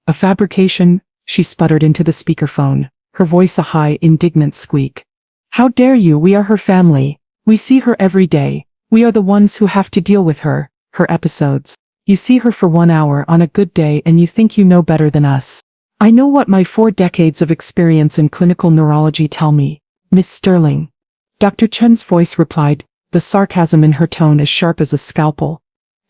"A fabrication," she sputtered into the speakerphone, her voice a high, indignant squeak. "How dare you? We are her family. We see her every day. We are the ones who have to deal with her, her episodes. You see her for 1 hour on a good day and you think you know better than us. I know what my 4 decades of experience in clinical neurology tell me, Miss Sterling." Dr. Chen's voice replied, the sarcasm in her tone as sharp as a scalpel.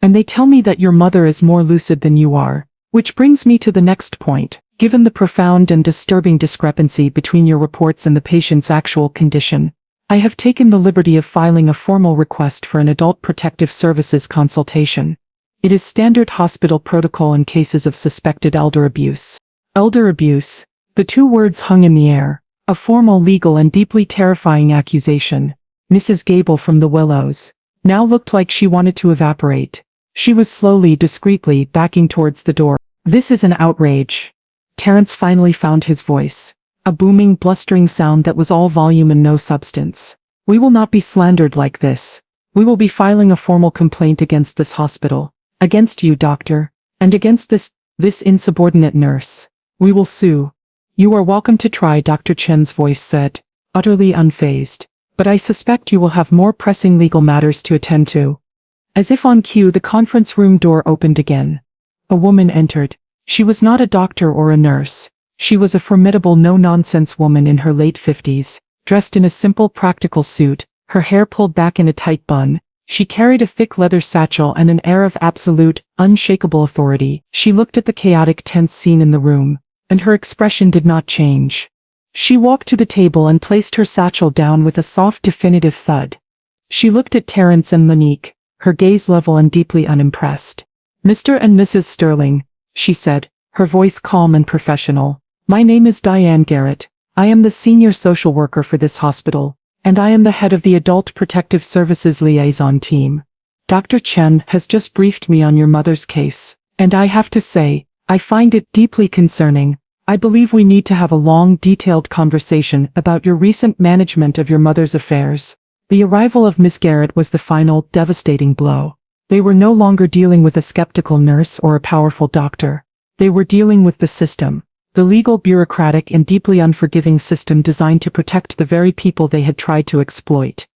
"And they tell me that your mother is more lucid than you are. Which brings me to the next point. Given the profound and disturbing discrepancy between your reports and the patient's actual condition, I have taken the liberty of filing a formal request for an Adult Protective Services consultation. It is standard hospital protocol in cases of suspected elder abuse." Elder abuse. The 2 words hung in the air, a formal, legal and deeply terrifying accusation. Mrs. Gable from the Willows now looked like she wanted to evaporate. She was slowly, discreetly backing towards the door. This is an outrage. Terence finally found his voice. A booming, blustering sound that was all volume and no substance. We will not be slandered like this. We will be filing a formal complaint against this hospital. Against you, doctor. And against this insubordinate nurse. We will sue. You are welcome to try, Dr. Chen's voice said, utterly unfazed. But I suspect you will have more pressing legal matters to attend to. As if on cue, the conference room door opened again. A woman entered. She was not a doctor or a nurse. She was a formidable no-nonsense woman in her late 50s, dressed in a simple practical suit, her hair pulled back in a tight bun. She carried a thick leather satchel and an air of absolute, unshakable authority. She looked at the chaotic, tense scene in the room, and her expression did not change. She walked to the table and placed her satchel down with a soft, definitive thud. She looked at Terence and Monique, her gaze level and deeply unimpressed. Mr. and Mrs. Sterling, she said, her voice calm and professional. My name is Diane Garrett. I am the senior social worker for this hospital, and I am the head of the Adult Protective Services Liaison Team. Dr. Chen has just briefed me on your mother's case, and I have to say, I find it deeply concerning. I believe we need to have a long, detailed conversation about your recent management of your mother's affairs. The arrival of Miss Garrett was the final, devastating blow. They were no longer dealing with a skeptical nurse or a powerful doctor. They were dealing with the system, the legal, bureaucratic, and deeply unforgiving system designed to protect the very people they had tried to exploit.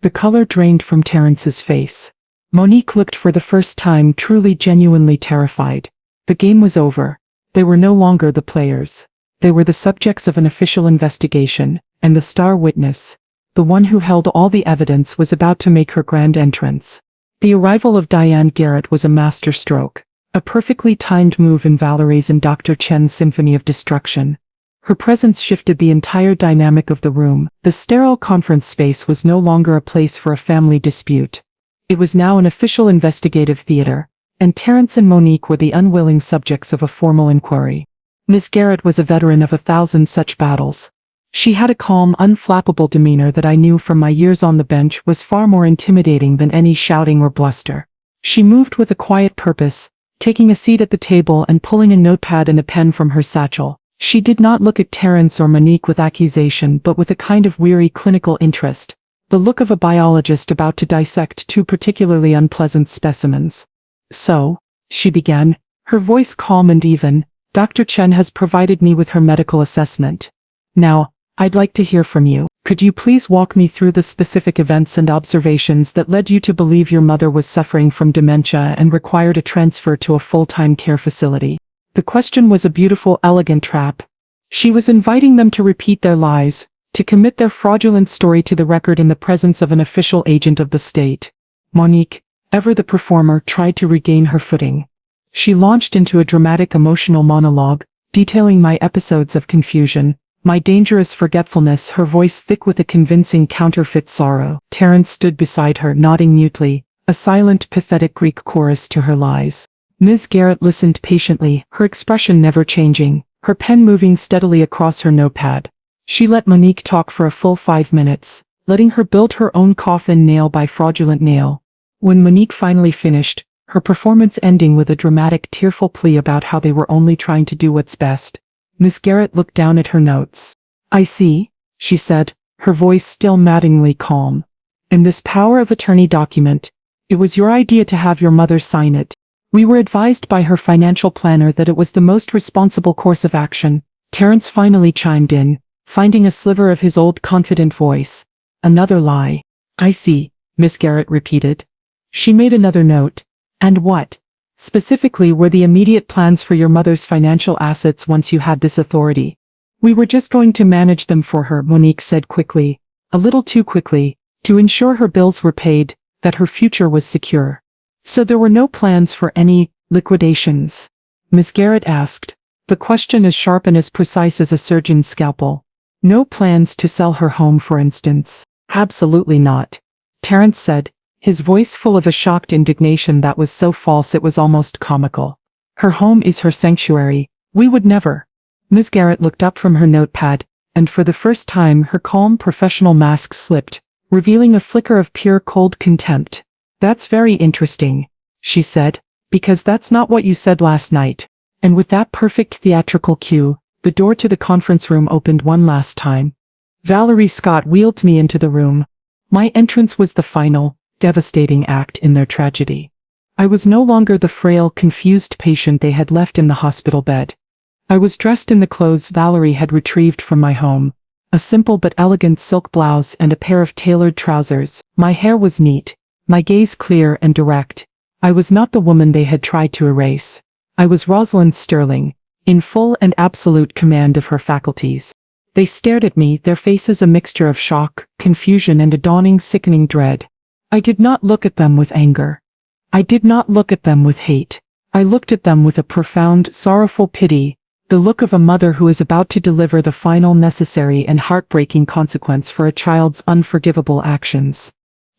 The color drained from Terence's face. Monique looked for the first time truly, genuinely terrified. The game was over. They were no longer the players. They were the subjects of an official investigation, and the star witness, the one who held all the evidence, was about to make her grand entrance. The arrival of Diane Garrett was a masterstroke, a perfectly timed move in Valerie's and Dr. Chen's symphony of destruction. Her presence shifted the entire dynamic of the room. The sterile conference space was no longer a place for a family dispute. It was now an official investigative theater, and Terence and Monique were the unwilling subjects of a formal inquiry. Miss Garrett was a veteran of 1,000 such battles. She had a calm, unflappable demeanor that I knew from my years on the bench was far more intimidating than any shouting or bluster. She moved with a quiet purpose, taking a seat at the table and pulling a notepad and a pen from her satchel. She did not look at Terence or Monique with accusation, but with a kind of weary clinical interest, the look of a biologist about to dissect two particularly unpleasant specimens. So, she began, her voice calm and even, Dr. Chen has provided me with her medical assessment. Now, I'd like to hear from you. Could you please walk me through the specific events and observations that led you to believe your mother was suffering from dementia and required a transfer to a full-time care facility? The question was a beautiful, elegant trap. She was inviting them to repeat their lies, to commit their fraudulent story to the record in the presence of an official agent of the state. Monique, ever the performer, tried to regain her footing. She launched into a dramatic emotional monologue, detailing my episodes of confusion, my dangerous forgetfulness, her voice thick with a convincing counterfeit sorrow. Terence stood beside her, nodding mutely, a silent, pathetic Greek chorus to her lies. Ms. Garrett listened patiently, her expression never changing, her pen moving steadily across her notepad. She let Monique talk for a full 5 minutes, letting her build her own coffin nail by fraudulent nail. When Monique finally finished, her performance ending with a dramatic, tearful plea about how they were only trying to do what's best, Miss Garrett looked down at her notes. I see, she said, her voice still maddeningly calm. In this power of attorney document, it was your idea to have your mother sign it. We were advised by her financial planner that it was the most responsible course of action. Terence finally chimed in, finding a sliver of his old confident voice. Another lie. I see, Miss Garrett repeated. She made another note. And what, specifically, were the immediate plans for your mother's financial assets once you had this authority? We were just going to manage them for her, Monique said quickly, a little too quickly, to ensure her bills were paid, that her future was secure. So there were no plans for any liquidations? Miss Garrett asked, the question as sharp and as precise as a surgeon's scalpel. No plans to sell her home, for instance? Absolutely not, Terence said, his voice full of a shocked indignation that was so false it was almost comical. Her home is her sanctuary. We would never. Miss Garrett looked up from her notepad, and for the first time her calm professional mask slipped, revealing a flicker of pure cold contempt. "That's very interesting," she said, "because that's not what you said last night." And with that perfect theatrical cue, the door to the conference room opened one last time. Valerie Scott wheeled me into the room. My entrance was the final, devastating act in their tragedy. I was no longer the frail, confused patient they had left in the hospital bed. I was dressed in the clothes Valerie had retrieved from my home. A simple but elegant silk blouse and a pair of tailored trousers. My hair was neat, my gaze clear and direct. I was not the woman they had tried to erase. I was Rosalind Sterling, in full and absolute command of her faculties. They stared at me, their faces a mixture of shock, confusion and a dawning sickening dread. I did not look at them with anger. I did not look at them with hate. I looked at them with a profound, sorrowful pity, the look of a mother who is about to deliver the final necessary and heartbreaking consequence for a child's unforgivable actions.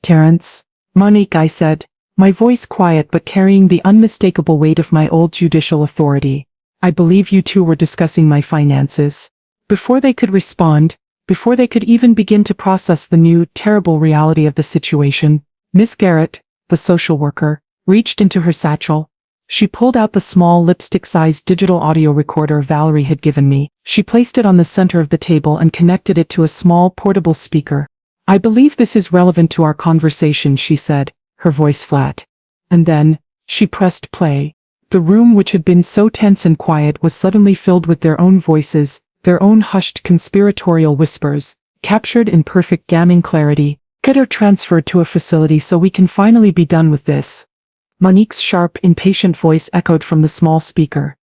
"Terence." "Monique," I said, my voice quiet but carrying the unmistakable weight of my old judicial authority. "I believe you two were discussing my finances." Before they could respond, before they could even begin to process the new, terrible reality of the situation, Miss Garrett, the social worker, reached into her satchel. She pulled out the small lipstick-sized digital audio recorder Valerie had given me. She placed it on the center of the table and connected it to a small portable speaker. "I believe this is relevant to our conversation," she said, her voice flat. And then, she pressed play. The room, which had been so tense and quiet, was suddenly filled with their own voices, their own hushed conspiratorial whispers, captured in perfect damning clarity. "Get her transferred to a facility so we can finally be done with this." Monique's sharp, impatient voice echoed from the small speaker.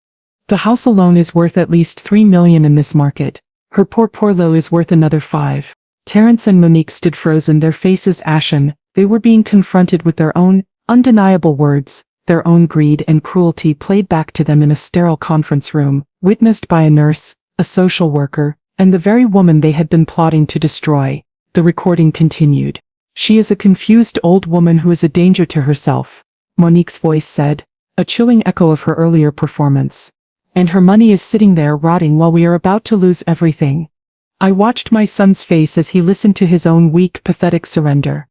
"The house alone is worth at least $3 million in this market. Her portfolio is worth another 5. Terence and Monique stood frozen, their faces ashen. They were being confronted with their own, undeniable words, their own greed and cruelty played back to them in a sterile conference room, witnessed by a nurse, a social worker, and the very woman they had been plotting to destroy. The recording continued. "She is a confused old woman who is a danger to herself," Monique's voice said, a chilling echo of her earlier performance. "And her money is sitting there rotting while we are about to lose everything." I watched my son's face as he listened to his own weak, pathetic surrender.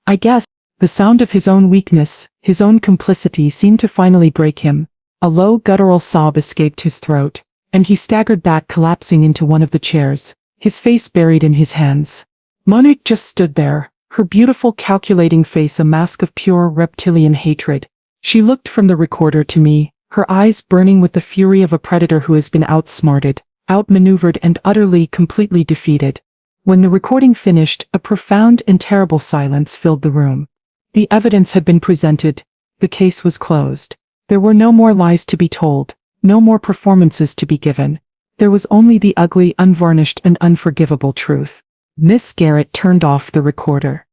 I guess, the sound of his own weakness, his own complicity seemed to finally break him. A low guttural sob escaped his throat, and he staggered back, collapsing into one of the chairs, his face buried in his hands. Monique just stood there, her beautiful calculating face a mask of pure reptilian hatred. She looked from the recorder to me, her eyes burning with the fury of a predator who has been outsmarted, outmaneuvered and utterly, completely defeated. When the recording finished, a profound and terrible silence filled the room. The evidence had been presented. The case was closed. There were no more lies to be told, no more performances to be given. There was only the ugly, unvarnished and unforgivable truth. Miss Garrett turned off the recorder.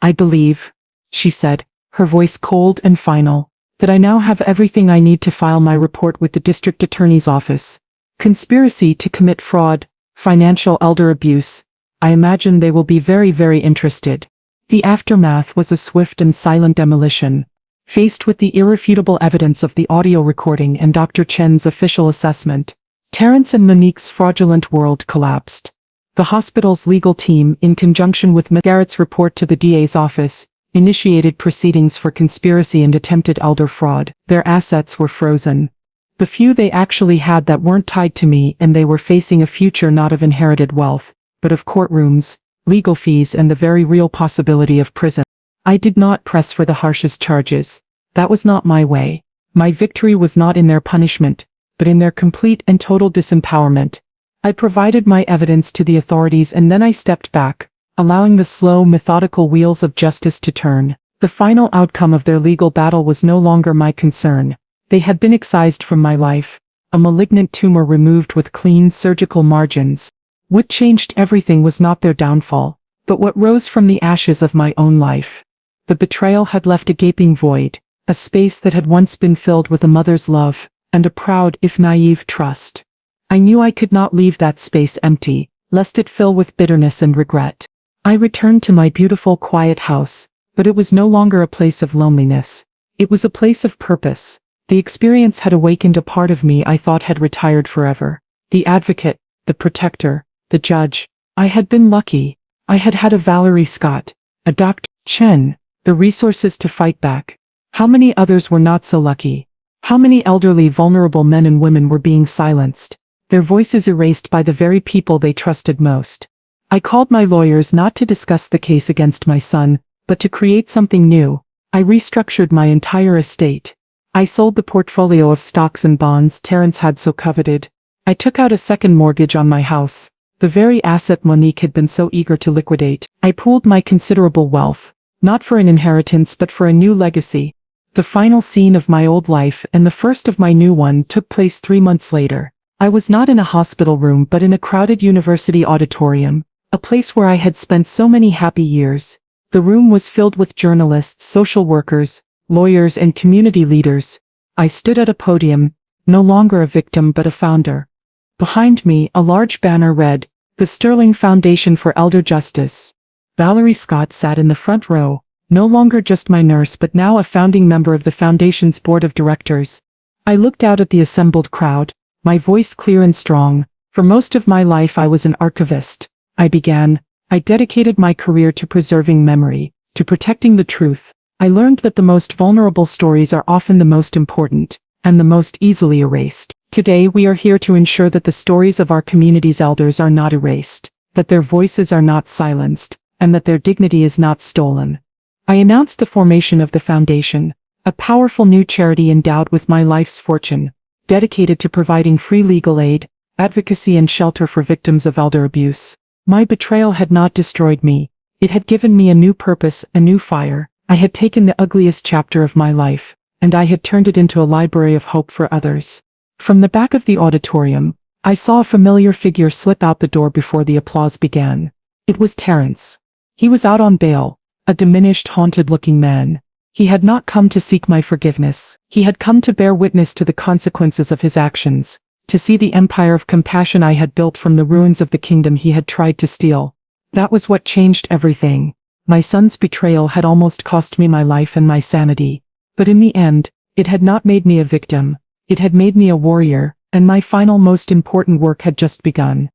"I believe," she said, her voice cold and final, "that I now have everything I need to file my report with the district attorney's office. Conspiracy to commit fraud, financial elder abuse. I imagine they will be very, very interested." The aftermath was a swift and silent demolition. Faced with the irrefutable evidence of the audio recording and Dr. Chen's official assessment, Terence and Monique's fraudulent world collapsed. The hospital's legal team, in conjunction with Ms. Garrett's report to the DA's office, initiated proceedings for conspiracy and attempted elder fraud. Their assets were frozen. The few they actually had that weren't tied to me, and they were facing a future not of inherited wealth, but of courtrooms, legal fees and the very real possibility of prison. I did not press for the harshest charges. That was not my way. My victory was not in their punishment, but in their complete and total disempowerment. I provided my evidence to the authorities and then I stepped back, allowing the slow, methodical wheels of justice to turn. The final outcome of their legal battle was no longer my concern. They had been excised from my life, a malignant tumor removed with clean surgical margins. What changed everything was not their downfall, but what rose from the ashes of my own life. The betrayal had left a gaping void, a space that had once been filled with a mother's love, and a proud, if naive, trust. I knew I could not leave that space empty, lest it fill with bitterness and regret. I returned to my beautiful, quiet house, but it was no longer a place of loneliness. It was a place of purpose. The experience had awakened a part of me I thought had retired forever. The advocate, the protector, the judge. I had been lucky. I had had a Valerie Scott, a Dr. Chen, the resources to fight back. How many others were not so lucky? How many elderly, vulnerable men and women were being silenced, their voices erased by the very people they trusted most? I called my lawyers not to discuss the case against my son, but to create something new. I restructured my entire estate. I sold the portfolio of stocks and bonds Terence had so coveted. I took out a second mortgage on my house, the very asset Monique had been so eager to liquidate. I pooled my considerable wealth, not for an inheritance but for a new legacy. The final scene of my old life and the first of my new one took place 3 months later. I was not in a hospital room but in a crowded university auditorium, a place where I had spent so many happy years. The room was filled with journalists, social workers, lawyers, and community leaders. I stood at a podium, no longer a victim but a founder. Behind me, a large banner read, "The Sterling Foundation for Elder Justice." Valerie Scott sat in the front row, no longer just my nurse but now a founding member of the foundation's board of directors. I looked out at the assembled crowd, my voice clear and strong. For most of my life I was an archivist. I dedicated my career to preserving memory, to protecting the truth. I learned that the most vulnerable stories are often the most important, and the most easily erased. Today we are here to ensure that the stories of our community's elders are not erased, that their voices are not silenced, and that their dignity is not stolen. I announced the formation of the foundation, a powerful new charity endowed with my life's fortune, dedicated to providing free legal aid, advocacy and shelter for victims of elder abuse. My betrayal had not destroyed me. It had given me a new purpose, a new fire. I had taken the ugliest chapter of my life, and I had turned it into a library of hope for others. From the back of the auditorium, I saw a familiar figure slip out the door before the applause began. It was Terence. He was out on bail, a diminished, haunted-looking man. He had not come to seek my forgiveness. He had come to bear witness to the consequences of his actions, to see the empire of compassion I had built from the ruins of the kingdom he had tried to steal. That was what changed everything. My son's betrayal had almost cost me my life and my sanity. But in the end, it had not made me a victim. It had made me a warrior, and my final most important work had just begun.